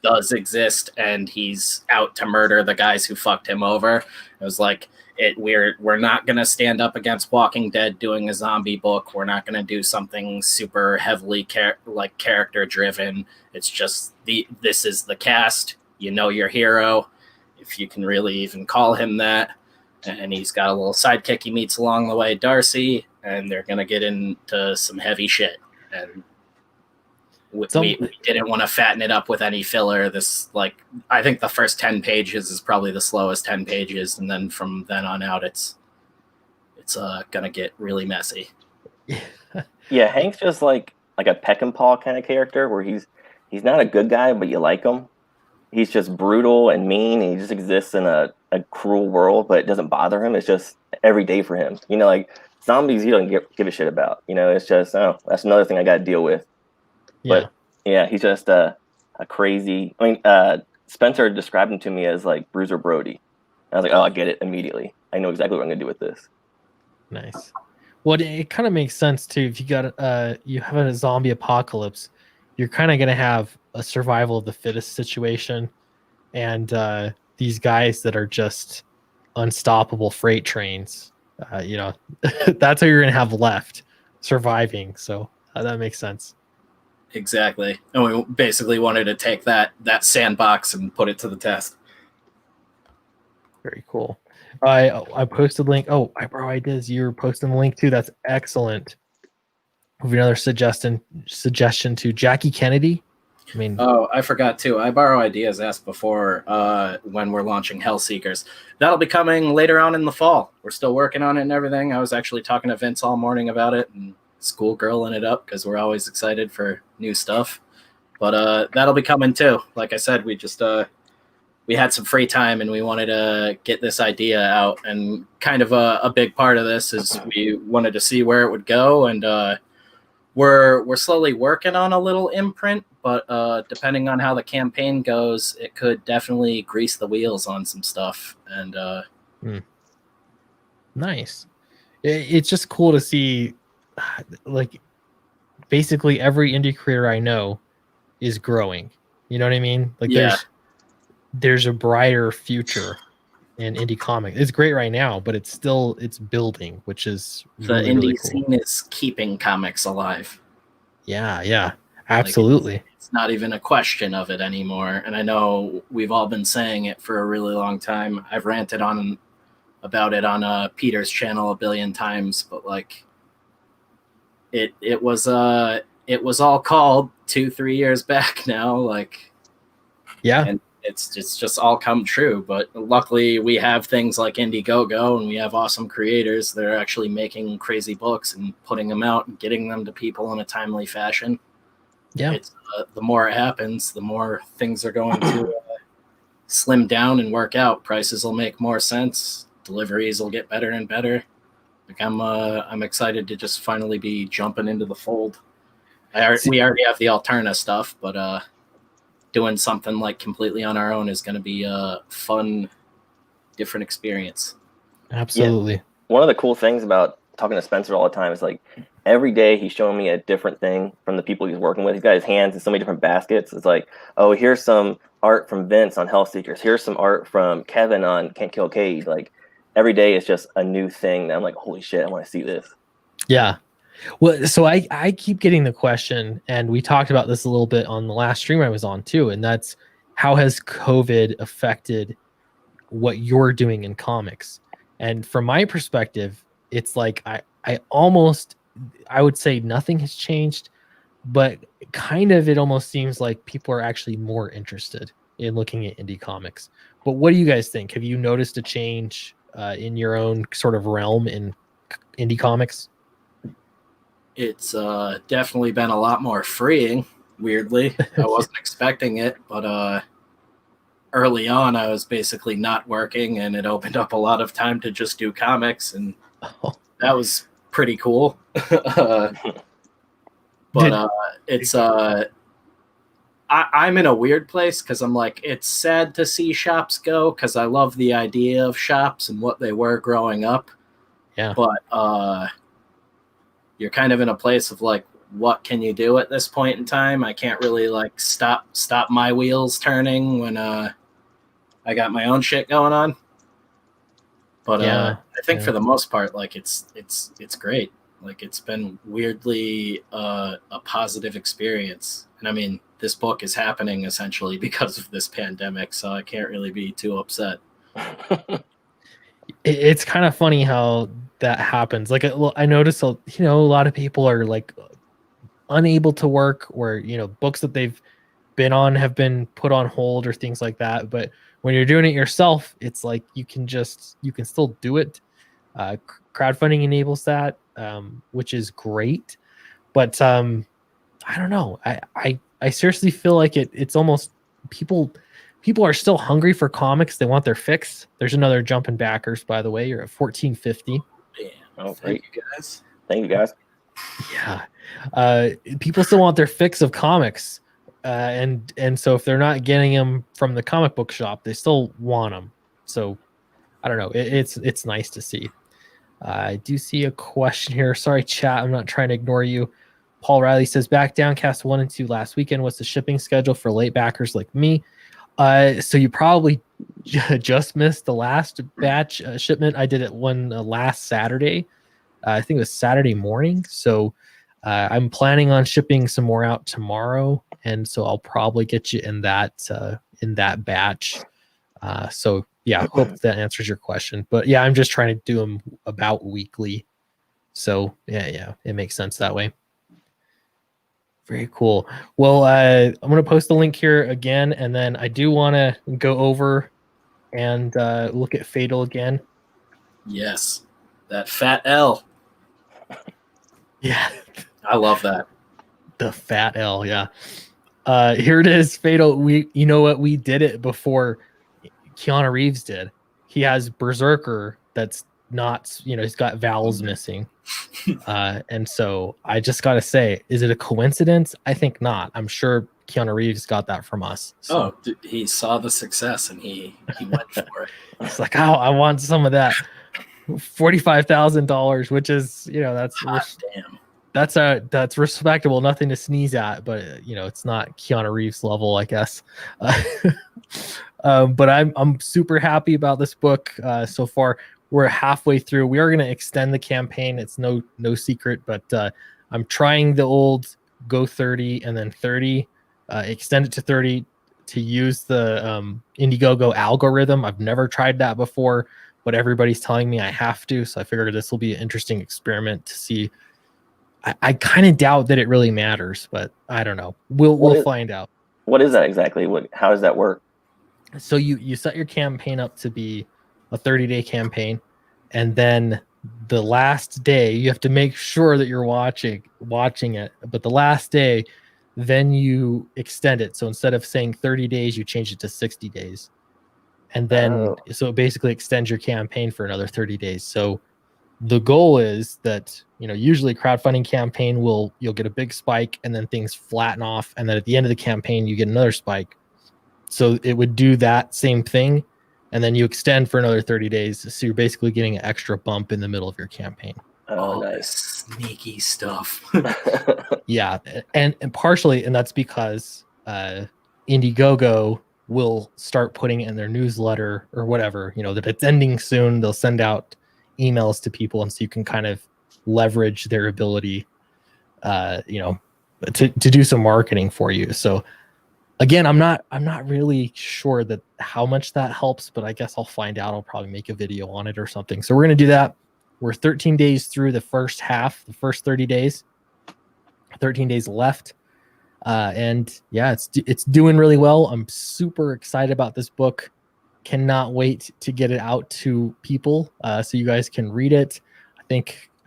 S2: does exist, and he's out to murder the guys who fucked him over. It was like, we're not going to stand up against Walking Dead doing a zombie book. We're not going to do something super heavily character driven. It's just this is the cast. You know your hero, if you can really even call him that. And he's got a little sidekick he meets along the way, Darcy, and they're going to get into some heavy shit. And we didn't want to fatten it up with any filler. I think the first 10 pages is probably the slowest 10 pages, and then from then on out, it's gonna get really messy.
S4: Yeah, Hank's just like a peck and paw kind of character, where he's not a good guy, but you like him. He's just brutal and mean, and he just exists in a cruel world, but it doesn't bother him. It's just every day for him. You know, like zombies, he doesn't give a shit about. You know, it's just, oh, that's another thing I got to deal with.
S1: Yeah.
S4: But yeah, he's just a crazy. I mean, Spencer described him to me as like Bruiser Brody. I was like, oh, I get it immediately. I know exactly what I'm gonna do with this.
S1: Nice. Well, it kind of makes sense too. If you have a zombie apocalypse, you're kind of gonna have a survival of the fittest situation, and these guys that are just unstoppable freight trains. That's how you're gonna have left surviving. So that makes sense.
S2: Exactly. And we basically wanted to take that sandbox and put it to the test.
S1: Very cool. I posted link. Oh, I bro, I did. You're posting the link too. That's excellent. Have another suggestion to Jackie Kennedy. I mean,
S2: Oh, I forgot too. I borrow ideas asked before when we're launching Hellseekers. That'll be coming later on in the fall. We're still working on it and everything. I was actually talking to Vince all morning about it and schoolgirling it up because we're always excited for new stuff. But that'll be coming too. Like I said, we just we had some free time and we wanted to get this idea out. And kind of a big part of this is we wanted to see where it would go. And we're slowly working on a little imprint, but depending on how the campaign goes, it could definitely grease the wheels on some stuff. And
S1: nice. It's just cool to see, like, basically every indie creator I know is growing. You know what I mean? Like,
S2: Yeah.
S1: there's a brighter future in indie comics. It's great right now, but it's building, which is
S2: the
S1: really,
S2: indie
S1: really cool.
S2: scene is keeping comics alive.
S1: Yeah, absolutely.
S2: Like it's not even a question of it anymore. And I know we've all been saying it for a really long time. I've ranted on about it on Peter's channel a billion times, but like it was all called 2-3 years back now, like
S1: yeah.
S2: And it's just all come true. But luckily we have things like Indiegogo and we have awesome creators that are actually making crazy books and putting them out and getting them to people in a timely fashion.
S1: Yeah.
S2: It's the more it happens, the more things are going to slim down and work out. Prices will make more sense. Deliveries will get better and better. Like I'm excited to just finally be jumping into the fold. We already have the Alterna stuff, but doing something like completely on our own is going to be a fun, different experience.
S1: Absolutely.
S4: Yeah. One of the cool things about talking to Spencer all the time is like every day he's showing me a different thing from the people he's working with. He's got his hands in so many different baskets. It's like, oh, here's some art from Vince on Hellseekers. Here's some art from Kevin on Can't Kill Cage. Like every day is just a new thing that I'm like, holy shit, I want to see this.
S1: Yeah. Well, so I keep getting the question, and we talked about this a little bit on the last stream I was on too, and that's how has COVID affected what you're doing in comics? And from my perspective, it's like I would say nothing has changed, but kind of it almost seems like people are actually more interested in looking at indie comics. But what do you guys think? Have you noticed a change in your own sort of realm in indie comics?
S2: It's definitely been a lot more freeing, weirdly. I wasn't expecting it, but early on I was basically not working and it opened up a lot of time to just do comics, and that was pretty cool. It's I'm in a weird place because I'm like, it's sad to see shops go because I love the idea of shops and what they were growing up.
S1: Yeah.
S2: But you're kind of in a place of like, what can you do at this point in time? I can't really like stop my wheels turning when I got my own shit going on. But I think for the most part, like it's great. Like it's been weirdly a positive experience. And I mean, this book is happening essentially because of this pandemic, so I can't really be too upset.
S1: It's kind of funny how that happens. Like I noticed, a lot of people are like unable to work, or books that they've been on have been put on hold or things like that. But when you're doing it yourself, it's like you can still do it. Crowdfunding enables that, which is great. But I don't know. I seriously feel like it's almost people are still hungry for comics. They want their fix. There's another jump in backers, by the way. You're at 1450.
S4: Oh,
S2: thank you guys.
S4: Thank you guys.
S1: Yeah. People still want their fix of comics. And so if they're not getting them from the comic book shop, they still want them. So I don't know. It's nice to see. I do see a question here. Sorry, chat. I'm not trying to ignore you. Paul Riley says, back Downcast 1 and 2 last weekend. What's the shipping schedule for late backers like me? So you probably just missed the last batch shipment. I did it last Saturday. I think it was Saturday morning. So I'm planning on shipping some more out tomorrow, and so I'll probably get you in that batch. So yeah, hope that answers your question. But yeah, I'm just trying to do them about weekly. So yeah, it makes sense that way. Very cool. Well, I'm going to post the link here again, and then I do want to go over and look at Fatal again.
S2: Yes, that fat L.
S1: Yeah,
S2: I love that.
S1: the fat L. Yeah. Here it is, Fatal. You know what? We did it before Keanu Reeves did. He has Berserker that's not, he's got vowels missing. And so I just got to say, is it a coincidence? I think not. I'm sure Keanu Reeves got that from us. So.
S2: Oh, he saw the success and he went for it.
S1: It's like, oh, I want some of that. $45,000, which is,
S2: Damn.
S1: That's respectable. Nothing to sneeze at, but it's not Keanu Reeves level, I guess. But I'm super happy about this book so far. We're halfway through. We are going to extend the campaign. It's no secret, but I'm trying the old go 30 and then 30, extend it to 30 to use the Indiegogo algorithm. I've never tried that before, but everybody's telling me I have to. So I figured this will be an interesting experiment to see. I kind of doubt that it really matters, but I don't know. We'll find out.
S4: What is that exactly? How does that work? So
S1: you set your campaign up to be a 30-day campaign, and then the last day you have to make sure that you're watching it. But the last day, then you extend it. So instead of saying 30 days, you change it to 60 days, and then so it basically extends your campaign for another 30 days. So the goal is that, usually crowdfunding campaign you'll get a big spike and then things flatten off. And then at the end of the campaign, you get another spike. So it would do that same thing. And then you extend for another 30 days. So you're basically getting an extra bump in the middle of your campaign.
S2: Oh, nice. Sneaky stuff.
S1: Yeah. And partially, and that's because Indiegogo will start putting it in their newsletter or whatever, that it's ending soon. They'll send out emails to people, and so you can kind of leverage their ability to do some marketing for you. So again, I'm not really sure that how much that helps, but I guess I'll find out. I'll probably make a video on it or something. So we're going to do that. We're 13 days through the first half, the first 30 days, 13 days left. And yeah, it's doing really well. I'm super excited about this book. Cannot wait to get it out to people so you guys can read it. I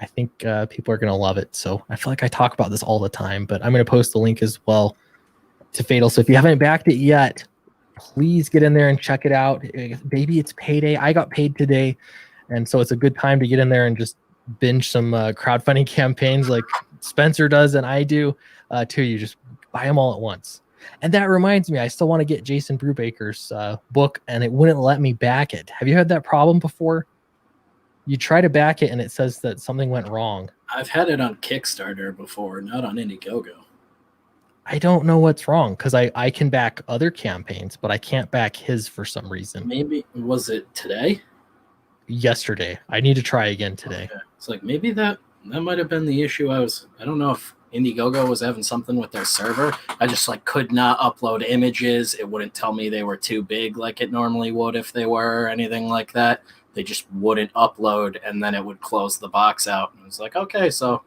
S1: think people are going to love it. So I feel like I talk about this all the time, but I'm going to post the link as well to Fatal. So if you haven't backed it yet, please get in there and check it out. Maybe it's payday. I got paid today, and so it's a good time to get in there and just binge some crowdfunding campaigns like Spencer does and I do too. You just buy them all at once. And that reminds me, I still want to get Jason Brubaker's book, and it wouldn't let me back it. Have you had that problem before? You try to back it, and it says that something went wrong.
S2: I've had it on Kickstarter before, not on Indiegogo.
S1: I don't know what's wrong, because I can back other campaigns, but I can't back his for some reason.
S2: Maybe, was it today?
S1: Yesterday. I need to try again today.
S2: Okay. It's like maybe that might have been the issue. I don't know if Indiegogo was having something with their server. I just could not upload images. It wouldn't tell me they were too big like it normally would if they were or anything like that. They just wouldn't upload, and then it would close the box out. And it was like, okay, so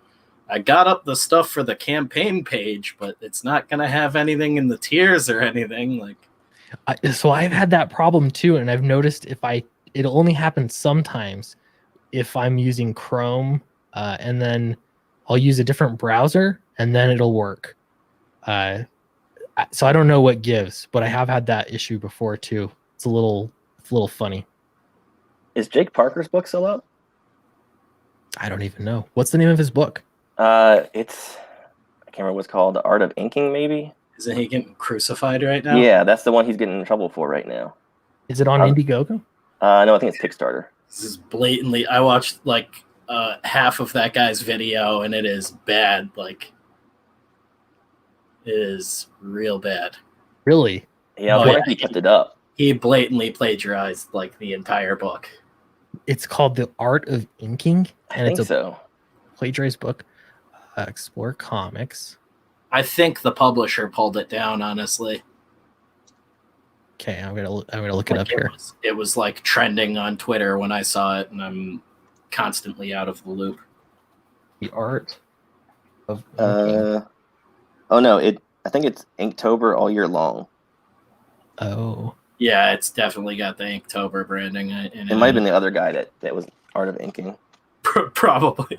S2: I got up the stuff for the campaign page, but it's not going to have anything in the tiers or anything.
S1: So I've had that problem too, and I've noticed it'll only happen sometimes if I'm using Chrome, and then I'll use a different browser, and then it'll work. So I don't know what gives, but I have had that issue before too. It's a little funny.
S4: Is Jake Parker's book still up?
S1: I don't even know. What's the name of his book?
S4: I can't remember what it's called. The Art of Inking, maybe?
S2: Isn't he getting crucified right now?
S4: Yeah, that's the one he's getting in trouble for right now.
S1: Is it on Indiegogo?
S4: No, I think it's Kickstarter.
S2: This is blatantly. I watched half of that guy's video, and it is bad. Like, it is real bad.
S1: Really?
S4: Yeah, I was wondering if he kept it up.
S2: He blatantly plagiarized like the entire book.
S1: It's called The Art of Inking,
S4: I think so.
S1: Plagiarized book. Explore Comics.
S2: I think the publisher pulled it down, honestly.
S1: Okay, I'm gonna look it up here.
S2: It was like trending on Twitter when I saw it, and I'm constantly out of the loop.
S1: The Art of
S4: Inking. Oh no, I think it's Inktober all year long.
S1: Oh.
S2: Yeah, it's definitely got the Inktober branding in it.
S4: It might have been the other guy that was Art of Inking.
S2: Probably.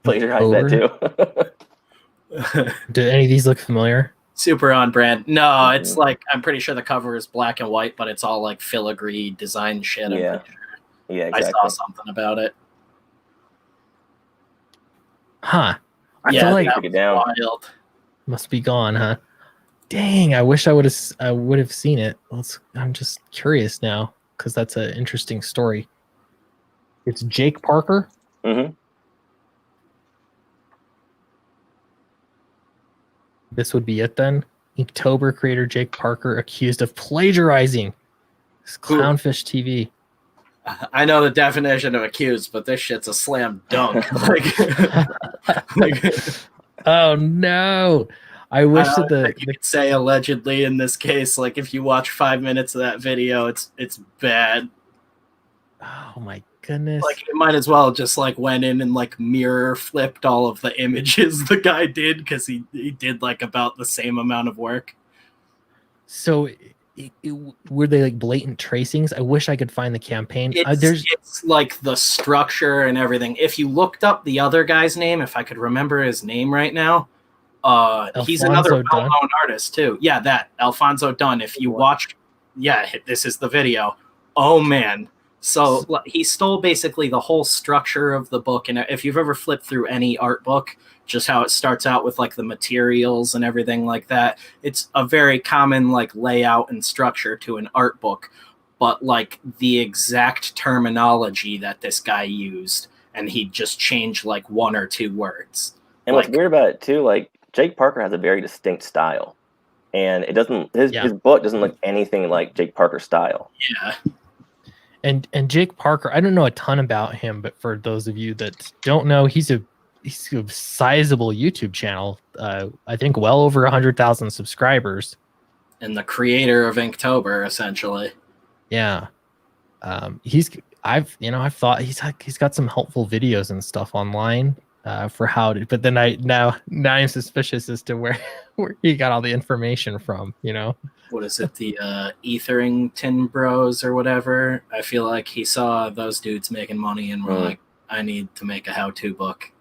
S4: Plagiarized that too.
S1: Do any of these look familiar?
S2: Super on brand. No, it's like, I'm pretty sure the cover is black and white, but it's all like filigree design shit.
S4: Yeah.
S2: I'm pretty sure.
S4: Yeah, exactly.
S2: I saw something about it.
S1: Huh. I
S2: Yeah,
S1: feel like
S2: that was wild.
S1: Must be gone, huh? Dang, I wish I would have seen it. I'm just curious now because that's an interesting story. It's Jake Parker.
S4: Mm-hmm.
S1: This would be it then. Inktober creator Jake Parker accused of plagiarizing. It's Clownfish TV.
S2: I know the definition of accused, but this shit's a slam dunk.
S1: Oh no! I wish that
S2: you could say allegedly in this case. Like, if you watch 5 minutes of that video, it's bad.
S1: Oh my goodness!
S2: Like, you might as well just like went in and like mirror flipped all of the images the guy did, because he did like about the same amount of work.
S1: So were they like blatant tracings? I wish I could find the campaign.
S2: It's like the structure and everything. If you looked up the other guy's name, if I could remember his name right now, he's another well-known artist too. Yeah, that Alfonso Dunn. If you watched, this is the video. Oh man. So he stole basically the whole structure of the book. And if you've ever flipped through any art book, just how it starts out with like the materials and everything like that, it's a very common like layout and structure to an art book, but like the exact terminology that this guy used, and he just changed like one or two words.
S4: And what's weird about it too, like Jake Parker has a very distinct style, and it doesn't his book doesn't look anything like Jake Parker's style.
S2: Yeah.
S1: And Jake Parker, I don't know a ton about him, but for those of you that don't know, he's a sizable YouTube channel. I think well over 100,000 subscribers.
S2: And the creator of Inktober, essentially.
S1: Yeah. I've thought he's got some helpful videos and stuff online for how to, but then now I'm suspicious as to where he got all the information from,
S2: What is it, the Etherington Bros or whatever? I feel like he saw those dudes making money and were like, I need to make a how-to book.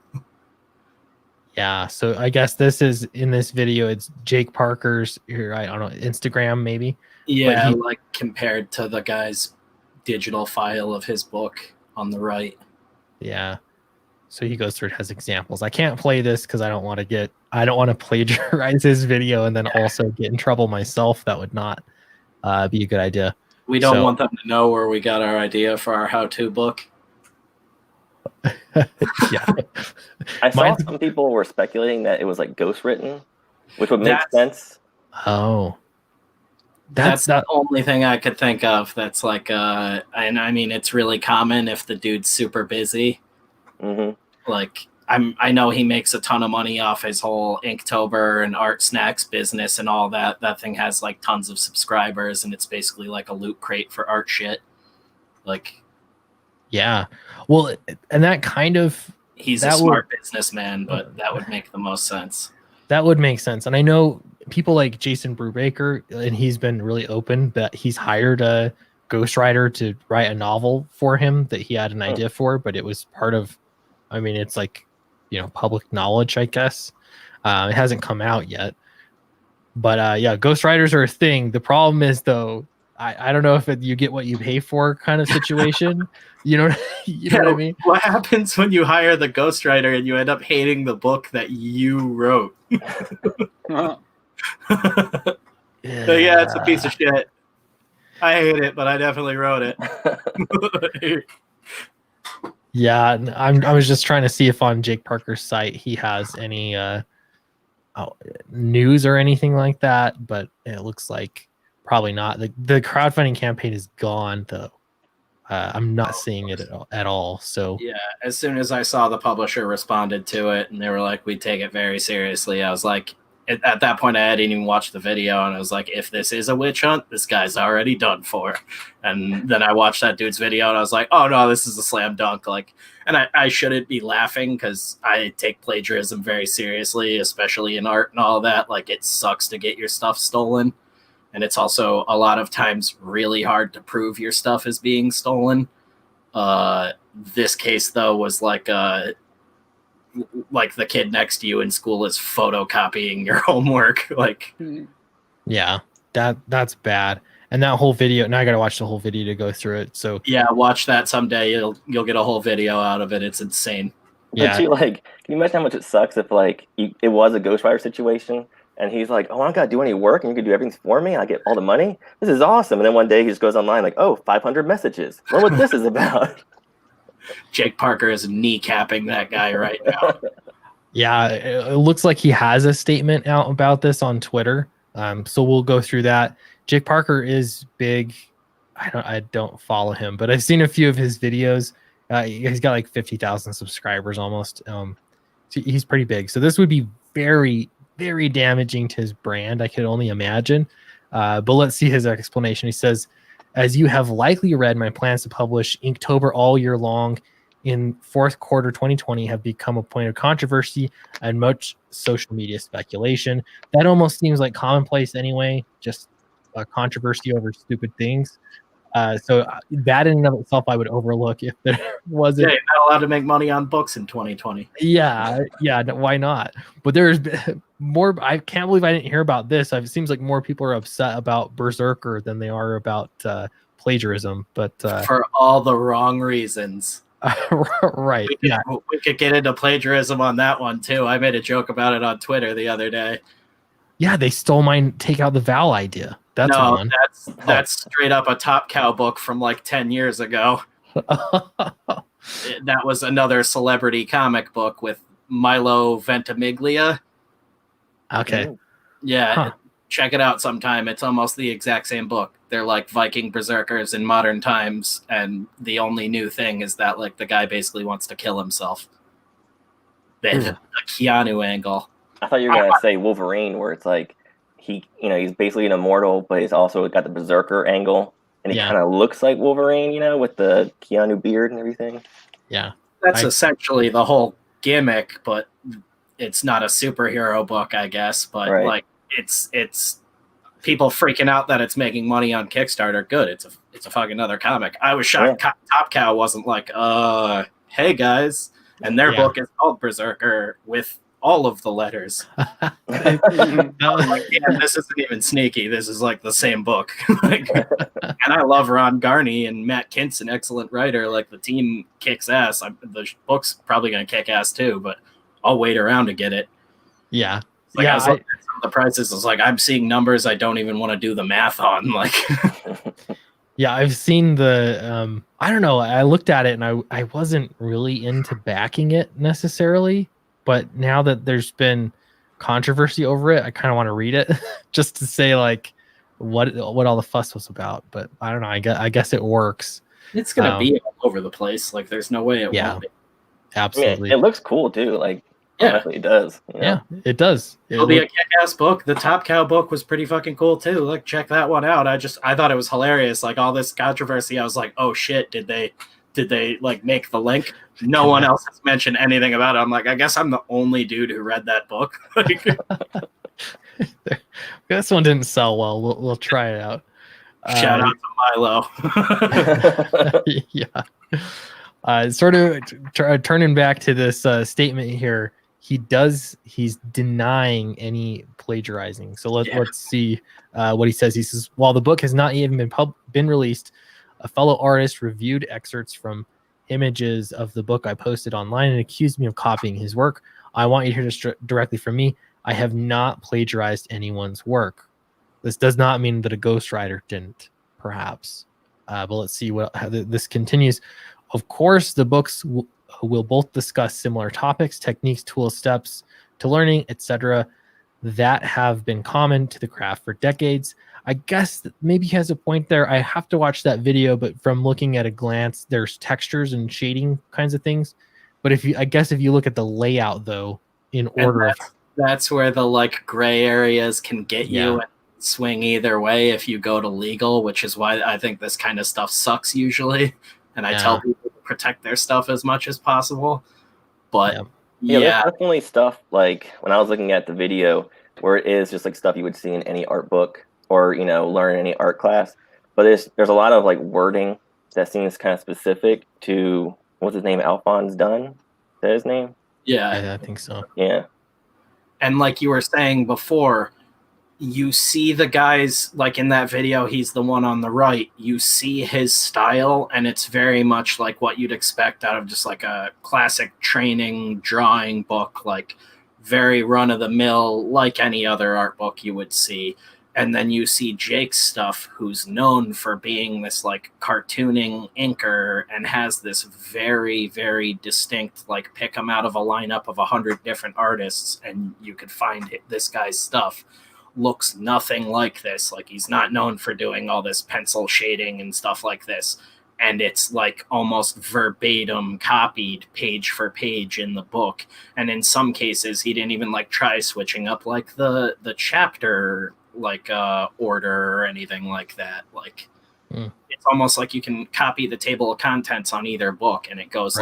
S1: Yeah, so I guess this is in this video. It's Jake Parker's, I don't know, Instagram maybe.
S2: Yeah, like compared to the guy's digital file of his book on the right.
S1: Yeah, so he goes through it, has examples. I can't play this because I don't want to plagiarize his video and then also get in trouble myself. That would not be a good idea.
S2: We don't want them to know where we got our idea for our how-to book.
S1: Yeah.
S4: I saw some people were speculating that it was like ghostwritten, which would make sense.
S1: Oh,
S2: that's the only thing I could think of. That's like, and I mean, it's really common if the dude's super busy.
S4: Mm-hmm.
S2: Like, I know he makes a ton of money off his whole Inktober and art snacks business and all that. That thing has like tons of subscribers, and it's basically like a loot crate for art shit. Like,
S1: yeah, well, and that kind of
S2: he's a smart businessman, but that would make the most sense.
S1: That would make sense, and I know people like Jason Brubaker, and he's been really open that he's hired a ghostwriter to write a novel for him that he had an idea for, but it was part of, I mean, it's like, public knowledge, I guess. It hasn't come out yet, but yeah, ghostwriters are a thing. The problem is though, I don't know if you get what you pay for kind of situation. You know what I mean?
S2: What happens when you hire the ghostwriter and you end up hating the book that you wrote? Yeah, it's a piece of shit. I hate it, but I definitely wrote it.
S1: Yeah, I was just trying to see if on Jake Parker's site he has any news or anything like that, but it looks like probably not. The crowdfunding campaign is gone though. I'm not seeing it at all. So
S2: Yeah, as soon as I saw the publisher responded to it and they were like, we take it very seriously, I was like, at that point, I hadn't even watched the video, and I was like, if this is a witch hunt, this guy's already done for. And then I watched that dude's video, and I was like, oh no, this is a slam dunk. Like, and I shouldn't be laughing because I take plagiarism very seriously, especially in art and all that. Like, it sucks to get your stuff stolen, and it's also a lot of times really hard to prove your stuff is being stolen. This case though was like the kid next to you in school is photocopying your homework. Like,
S1: yeah, that's bad. And that whole video, now I gotta watch the whole video to go through it. So
S2: yeah, watch that someday. You'll get a whole video out of it. It's insane.
S1: yeah,
S4: But can you imagine how much it sucks if it was a ghostwriter situation and he's like, oh, I don't gotta do any work and you can do everything for me. I get all the money. This is awesome. And then one day he just goes online like, oh, 500 messages. I wonder what this is about.
S2: Jake Parker is kneecapping that guy right now.
S1: yeah, it looks like he has a statement out about this on Twitter. So we'll go through that. Jake Parker is big. I don't follow him, but I've seen a few of his videos. He's got like 50,000 subscribers almost. So he's pretty big. So this would be very, very damaging to his brand. I could only imagine. But let's see his explanation. He says, as you have likely read, my plans to publish Inktober all year long in fourth quarter 2020 have become a point of controversy and much social media speculation. That almost seems like commonplace anyway, just a controversy over stupid things. So that in and of itself I would overlook if there wasn't.
S2: Yeah, you're not allowed to make money on books in 2020.
S1: Yeah, why not? But there's more. I can't believe I didn't hear about this. It seems like more people are upset about Berserker than they are about plagiarism. But
S2: for all the wrong reasons.
S1: Right.
S2: We could get into plagiarism on that one too. I made a joke about it on Twitter the other day.
S1: Yeah, they stole my take out the vowel idea. That's one.
S2: That's straight up a Top Cow book from like 10 years ago. That was another celebrity comic book with Milo Ventimiglia.
S1: Okay.
S2: Yeah, check it out sometime. It's almost the exact same book. They're like Viking berserkers in modern times, and the only new thing is that like the guy basically wants to kill himself. A Keanu angle.
S4: I thought you were gonna say Wolverine, where it's like he's basically an immortal, but he's also got the berserker angle, and he kind of looks like Wolverine, with the Keanu beard and everything.
S1: Yeah,
S2: that's essentially the whole gimmick, but it's not a superhero book, I guess. But like it's people freaking out that it's making money on Kickstarter. Good, it's a fucking other comic. I was shocked Top Cow wasn't like, hey guys, and their book is called Berserker with all of the letters. Like, this isn't even sneaky. This is like the same book. And I love Ron Garney and Matt Kint's an excellent writer. Like the team kicks ass. The book's probably going to kick ass too, but I'll wait around to get it.
S1: Yeah.
S2: Like I was looking at some of the prices. It's like I'm seeing numbers I don't even want to do the math on. Like,
S1: yeah, I've seen the. I don't know. I looked at it and I wasn't really into backing it necessarily. But now that there's been controversy over it, I kind of want to read it just to say like what all the fuss was about. But I don't know. I guess it works.
S2: It's gonna be all over the place. Like there's no way it won't be.
S1: Absolutely.
S4: I mean, it looks cool too. Like honestly, it does.
S1: Yeah, it does.
S2: It'll be a kick-ass book. The Top Cow book was pretty fucking cool too. Like check that one out. I thought it was hilarious. Like all this controversy, I was like, oh shit, did they like make the link? No one else has mentioned anything about it. I'm like, I guess I'm the only dude who read that book.
S1: This one didn't sell well. We'll try it out.
S2: Shout out to Milo.
S1: Yeah. Sort of turning back to this statement here. He's denying any plagiarizing. So let's see what he says. He says, while the book has not even been released, a fellow artist reviewed excerpts from images of the book I posted online and accused me of copying his work. I want you to hear this directly from me. I have not plagiarized anyone's work. This does not mean that a ghostwriter didn't, perhaps. But let's see how this continues. Of course, the books will both discuss similar topics, techniques, tools, steps to learning, etc., that have been common to the craft for decades. I guess maybe he has a point there. I have to watch that video, but from looking at a glance, there's textures and shading kinds of things. But if you look at the layout though, in order of
S2: that's where the like gray areas can get
S1: Yeah.
S2: you and swing either way if you go to legal, which is why I think this kind of stuff sucks usually. And I tell people to protect their stuff as much as possible. But
S4: there's definitely stuff like when I was looking at the video where it is just like stuff you would see in any art book or, you know, learn in any art class. But there's a lot of like wording that seems kind of specific to, what's his name? Alphonse Dunn? Is that his name?
S2: Yeah.
S1: I think so.
S4: Yeah.
S2: And like you were saying before, you see the guys, like in that video, he's the one on the right. You see his style, and it's very much like what you'd expect out of just like a classic training drawing book, like very run-of-the-mill, like any other art book you would see. And then you see Jake's stuff, who's known for being this like cartooning inker and has this very, very distinct, like pick him out of a lineup of 100 different artists and you could find this guy's stuff looks nothing like this. Like he's not known for doing all this pencil shading and stuff like this. And it's like almost verbatim copied page for page in the book. And in some cases, he didn't even like try switching up like the chapter like order or anything like that. Like it's almost like you can copy the table of contents on either book and it goes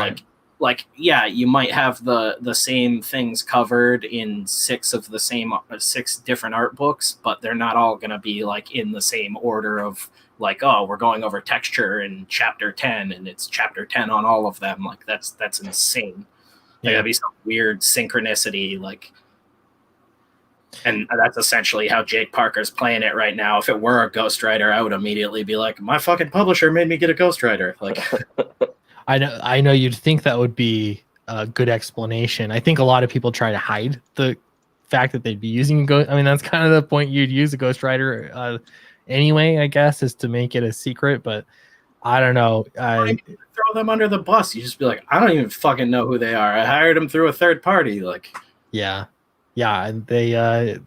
S2: like yeah, you might have the same things covered in 6 different art books, but they're not all going to be like in the same order of like, oh, we're going over texture in chapter 10 and it's chapter 10 on all of them. Like that's insane. There gotta be some weird synchronicity, like, and that's essentially how Jake Parker's playing it right now. If it were a ghostwriter, I would immediately be like, my fucking publisher made me get a ghostwriter. Like,
S1: I know you'd think that would be a good explanation. I think a lot of people try to hide the fact that they'd be using a ghost. I mean, that's kind of the point you'd use a ghostwriter anyway, I guess, is to make it a secret. But I don't know.
S2: Throw them under the bus. You just be like, I don't even fucking know who they are. I hired them through a third party. Like,
S1: yeah, and they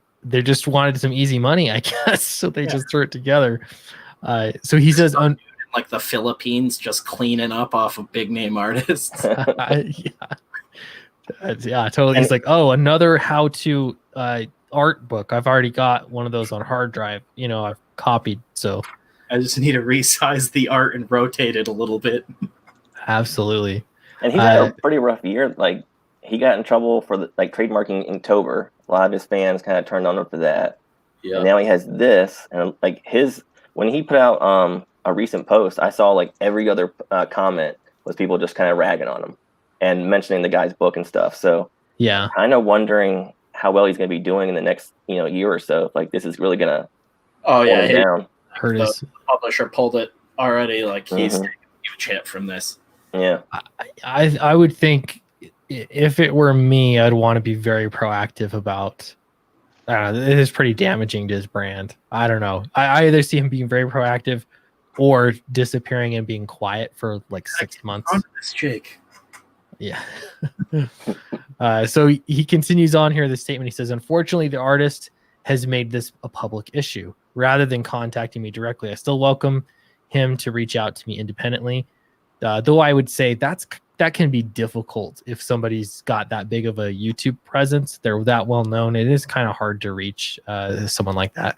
S1: just wanted some easy money, I guess. So they just threw it together. So he says on
S2: like the Philippines, just cleaning up off of big name artists.
S1: Yeah, totally. He's like, oh, another how-to art book. I've already got one of those on hard drive. You know, I've copied. So
S2: I just need to resize the art and rotate it a little bit.
S1: Absolutely.
S4: And he's had a pretty rough year. Like he got in trouble for trademarking Inktober. A lot of his fans kind of turned on him for that. Yeah. And now he has this, and like when he put out a recent post, I saw like every other comment was people just kind of ragging on him and mentioning the guy's book and stuff. So
S1: yeah,
S4: kind of wondering how well he's going to be doing in the next year or so. Like this is really going to
S2: hold him
S4: down.
S2: The publisher pulled it already. Like he's taking a huge hit from this.
S4: Yeah,
S1: I would think if it were me, I'd want to be very proactive about. It is pretty damaging to his brand. I don't know. I either see him being very proactive or disappearing and being quiet for like 6 months.
S2: This Jake.
S1: Yeah. So he continues on here. The statement, he says, unfortunately, the artist has made this a public issue rather than contacting me directly. I still welcome him to reach out to me independently. Though I would say that can be difficult if somebody's got that big of a YouTube presence. They're that well known. It is kind of hard to reach someone like that.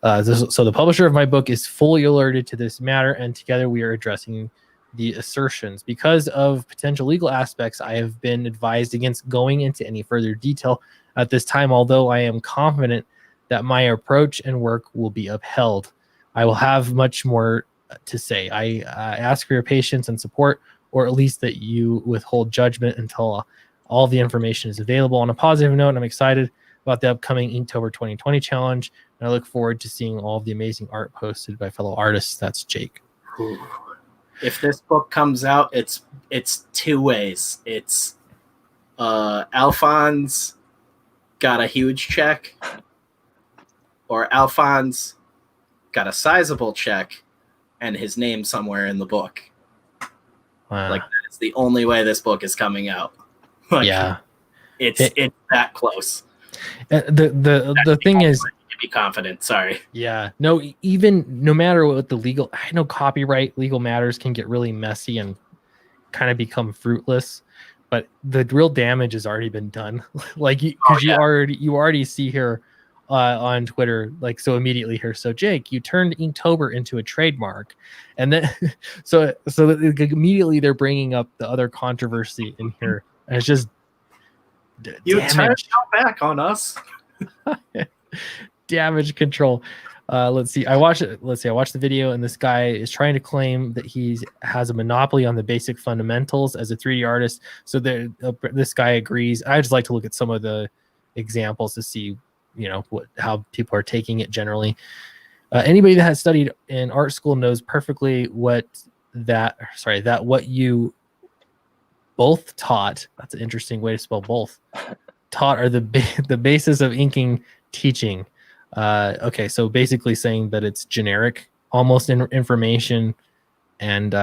S1: So the publisher of my book is fully alerted to this matter, and together we are addressing the assertions. Because of potential legal aspects, I have been advised against going into any further detail at this time, although I am confident that my approach and work will be upheld. I will have much more to say. I ask for your patience and support, or at least that you withhold judgment until all the information is available. On a positive note, I'm excited about the upcoming Inktober 2020 challenge, and I look forward to seeing all of the amazing art posted by fellow artists. That's Jake.
S2: If this book comes out, it's 2 ways. It's Alphonse got a huge check, or Alphonse got a sizable check and his name somewhere in the book.
S1: Wow.
S2: Like that's the only way this book is coming out. Like,
S1: yeah.
S2: it's that close.
S1: The thing is,
S2: you can be confident. Sorry.
S1: yeah, no, even no matter what the legal, I know copyright legal matters can get really messy and kind of become fruitless, but the real damage has already been done. Like because you already see here on Twitter, like so immediately here. So Jake, you turned Inktober into a trademark, and then so immediately they're bringing up the other controversy in here, and it's just
S2: You
S1: damage.
S2: turned your back on us.
S1: Damage control. Let's see. I watched the video, and this guy is trying to claim that he has a monopoly on the basic fundamentals as a 3D artist. So this guy agrees. I just like to look at some of the examples to see, how people are taking it generally. Anybody that has studied in art school knows perfectly that what you both taught. That's an interesting way to spell both. Taught are the basis of inking teaching. Okay, so basically saying that it's generic, almost information, and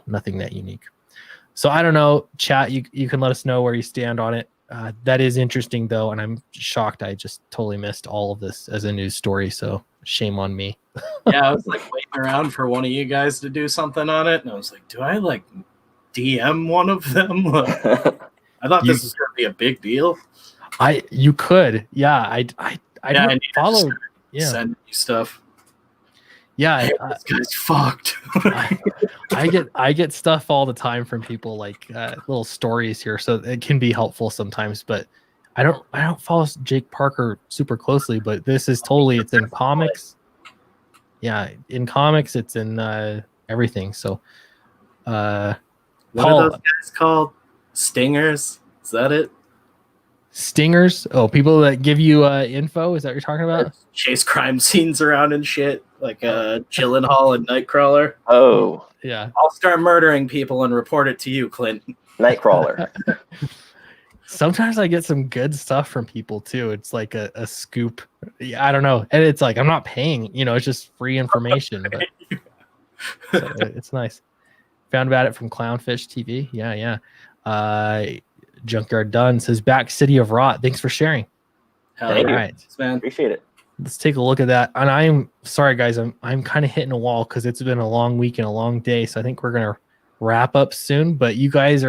S1: nothing that unique. So I don't know, chat. You can let us know where you stand on it. That is interesting though, and I'm shocked I just totally missed all of this as a news story. So shame on me.
S2: Yeah, I was like waiting around for one of you guys to do something on it, and I was like, do I like DM one of them? I thought this was going to be a big deal.
S1: You could, yeah. I
S2: didn't
S1: follow.
S2: Send you stuff.
S1: Yeah,
S2: this guy's fucked.
S1: I get stuff all the time from people, like little stories here, so it can be helpful sometimes. But I don't follow Jake Parker super closely, but this is totally, it's in comics. Yeah, in comics, it's in everything. So,
S2: what are those guys called? Stingers? Is that it?
S1: Stingers? Oh, people that give you info? Is that what you're talking about?
S2: Chase crime scenes around and shit, like Gyllenhaal and Nightcrawler.
S4: Oh,
S1: yeah.
S2: I'll start murdering people and report it to you, Clint.
S4: Nightcrawler.
S1: Sometimes I get some good stuff from people too. It's like a scoop. Yeah, I don't know, and it's like I'm not paying. It's just free information. But so it's nice. Found about it from Clownfish TV. Yeah. Junkyard Dunn says back City of Rot. Thanks for sharing.
S4: Thank you.
S2: Thanks, man.
S4: Appreciate it.
S1: Let's take a look at that. And I'm sorry, guys. I'm kind of hitting a wall because it's been a long week and a long day. So I think we're gonna wrap up soon. But you guys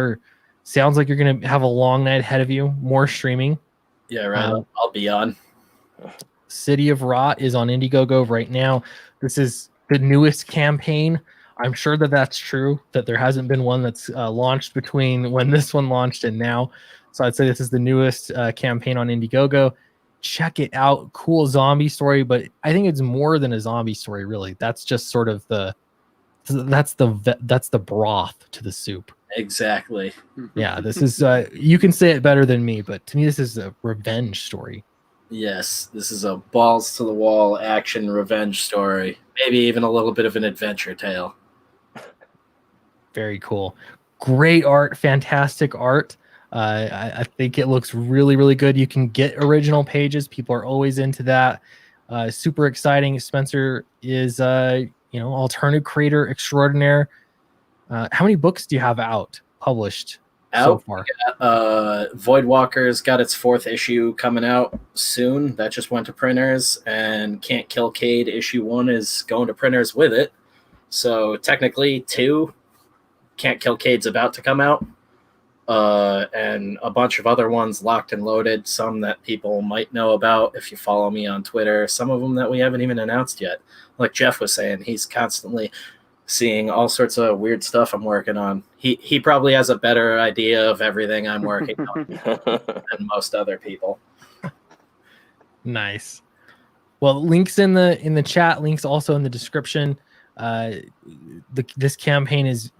S1: sounds like you're gonna have a long night ahead of you. More streaming.
S2: Yeah, right. I'll be on.
S1: City of Rot is on Indiegogo right now. This is the newest campaign. I'm sure that's true, that there hasn't been one that's launched between when this one launched and now. So I'd say this is the newest campaign on Indiegogo. Check it out. Cool zombie story, but I think it's more than a zombie story, really. That's just sort of that's the broth to the soup.
S2: Exactly.
S1: Yeah, this is you can say it better than me, but to me this is a revenge story.
S2: Yes, this is a balls to the wall action revenge story. Maybe even a little bit of an adventure tale.
S1: Very cool. Great art, fantastic art. I think it looks really, really good. You can get original pages. People are always into that. Super exciting. Spencer is alternative creator extraordinaire. How many books do you have published so far?
S2: Voidwalker's got its 4th issue coming out soon. That just went to printers, and Can't Kill Cade issue 1 is going to printers with it. So technically 2. Can't Kill Cade's about to come out. And a bunch of other ones locked and loaded, some that people might know about if you follow me on Twitter, some of them that we haven't even announced yet. Like Jeff was saying, he's constantly seeing all sorts of weird stuff I'm working on. He probably has a better idea of everything I'm working on than most other people.
S1: Nice. Well, links in the chat, links also in the description. This campaign is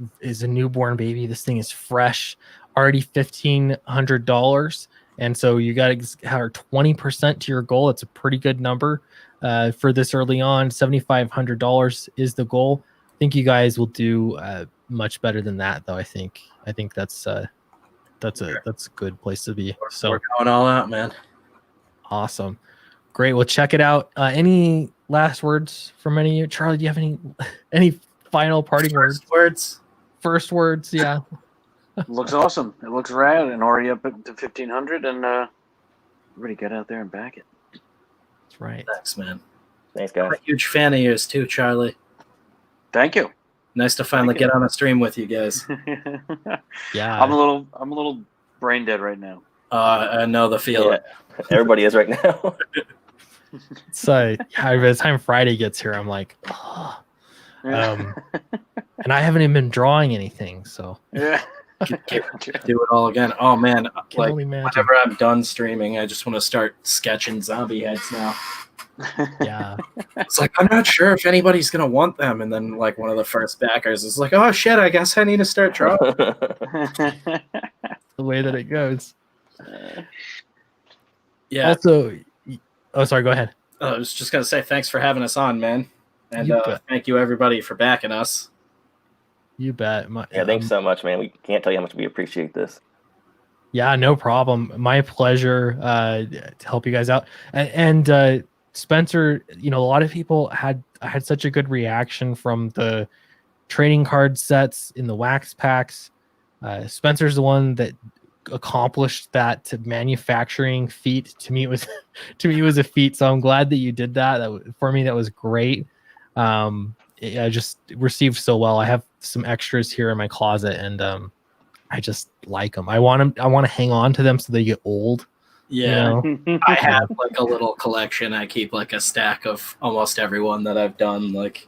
S1: a newborn baby. This thing is fresh, already $1,500, and so you got to have 20% to your goal. It's a pretty good number for this early on. $7,500 is the goal. I think you guys will do much better than that, though. I think that's a good place to be. So
S2: we're going all out, man.
S1: Awesome. Great. Well, check it out. Any last words from any of you? Charlie, do you have any final parting words? First words, yeah.
S5: Looks awesome. It looks rad and already up to 1,500, and everybody get out there and back it.
S1: That's right.
S2: Thanks, man.
S4: Thanks,
S2: I'm
S4: guys.
S2: a huge fan of yours too, Charlie.
S5: Thank you.
S2: Nice to finally
S5: Thank you.
S2: get on a stream with you guys.
S1: Yeah.
S5: I'm a little brain dead right now.
S2: I know the feeling.
S4: Yeah, everybody is right now.
S1: So by the time Friday gets here, I'm like, oh. And I haven't even been drawing anything, so
S5: Yeah.
S2: Do it all again. Oh man,
S1: can
S2: like
S1: only imagine.
S2: whenever I'm done streaming, I just want to start sketching zombie heads now.
S1: Yeah.
S2: It's like I'm not sure if anybody's gonna want them, and then like one of the first backers is like, "Oh shit, I guess I need to start drawing."
S1: The way that it goes.
S2: Yeah.
S1: Also, oh, sorry. Go ahead.
S2: I was just gonna say thanks for having us on, man, and
S1: You bet.
S2: thank you everybody for backing us.
S1: You bet.
S4: Yeah, thanks so much, man. We can't tell you how much we appreciate this.
S1: Yeah, no problem. My pleasure to help you guys out. And Spencer, you know, a lot of people had such a good reaction from the trading card sets in the wax packs. Spencer's the one that accomplished that manufacturing feat. To me, it was a feat. So I'm glad that you did that. For me, that was great. I just received so well. I have some extras here in my closet, and I just like them. I want to hang on to them so they get old.
S2: Yeah,
S1: You know?
S2: I have like a little collection. I keep like a stack of almost everyone that I've done. Like,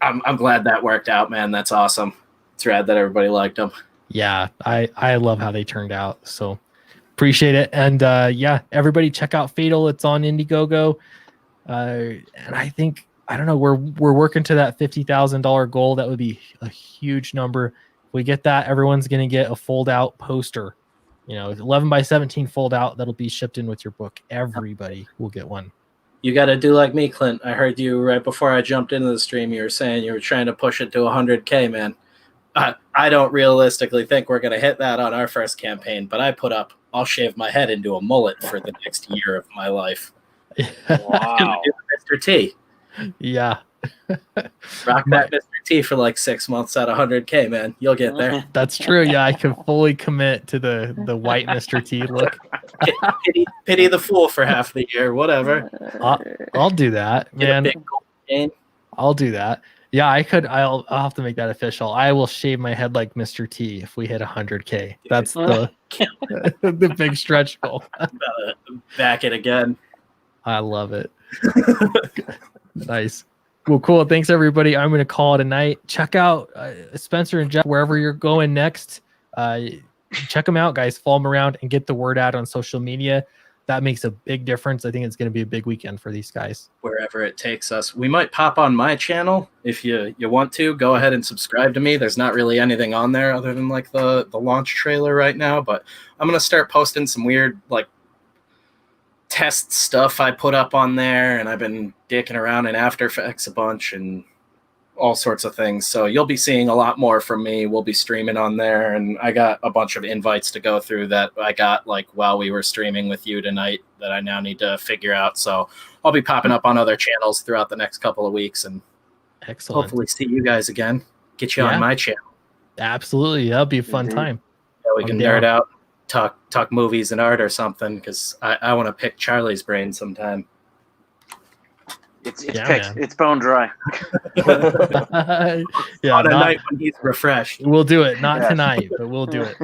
S2: I'm glad that worked out, man. That's awesome. It's rad that everybody liked them.
S1: Yeah, I love how they turned out. So appreciate it. And yeah, everybody check out Fatal. It's on Indiegogo. And I think, I don't know, we're working to that $50,000 goal. That would be a huge number. If we get that, everyone's going to get a fold out poster. You know, 11 by 17 fold out that'll be shipped in with your book. Everybody will get one.
S2: You got to do like me, Clint. I heard you right before I jumped into the stream. You were saying you were trying to push it to 100K, man. I don't realistically think we're going to hit that on our first campaign, but I put up, I'll shave my head into a mullet for the next year of my life.
S5: Wow.
S2: Mr. T.
S1: Yeah.
S2: Rock that Mr. T for like 6 months at 100K, man. You'll get there.
S1: That's true. Yeah, I can fully commit to the white Mr. T look.
S2: Pity the fool for half the year, whatever.
S1: I'll do that,
S2: Get a
S1: man.
S2: big gold chain.
S1: I'll do that. Yeah, I'll have to make that official. I will shave my head like Mr. T if we hit 100K. That's the the big stretch goal.
S2: Back it again.
S1: I love it. Nice. Well, cool. Thanks, everybody. I'm going to call it a night. Check out Spencer and Jeff wherever you're going next. Check them out, guys. Follow them around and get the word out on social media. That makes a big difference. I think it's going to be a big weekend for these guys.
S2: Wherever it takes us. We might pop on my channel if you want to. Go ahead and subscribe to me. There's not really anything on there other than like the launch trailer right now, but I'm going to start posting some weird like test stuff I put up on there, and I've been dicking around in After Effects a bunch and all sorts of things. So you'll be seeing a lot more from me. We'll be streaming on there, and I got a bunch of invites to go through that I got like while we were streaming with you tonight that I now need to figure out. So I'll be popping up on other channels throughout the next couple of weeks, and
S1: Excellent.
S2: hopefully see you guys again. Get you on my channel.
S1: Absolutely. That'll be a fun
S5: Mhm.
S1: time.
S2: Yeah, we can nerd out, talk movies and art or something, because I want to pick Charlie's brain sometime.
S5: It's
S1: Yeah,
S5: picked.
S1: man.
S5: It's bone dry.
S1: Yeah,
S2: On a night when he's refreshed.
S1: we'll do it. Not
S5: Yes.
S1: tonight, but we'll do it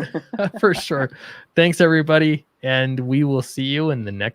S1: for sure. Thanks, everybody. And we will see you in the next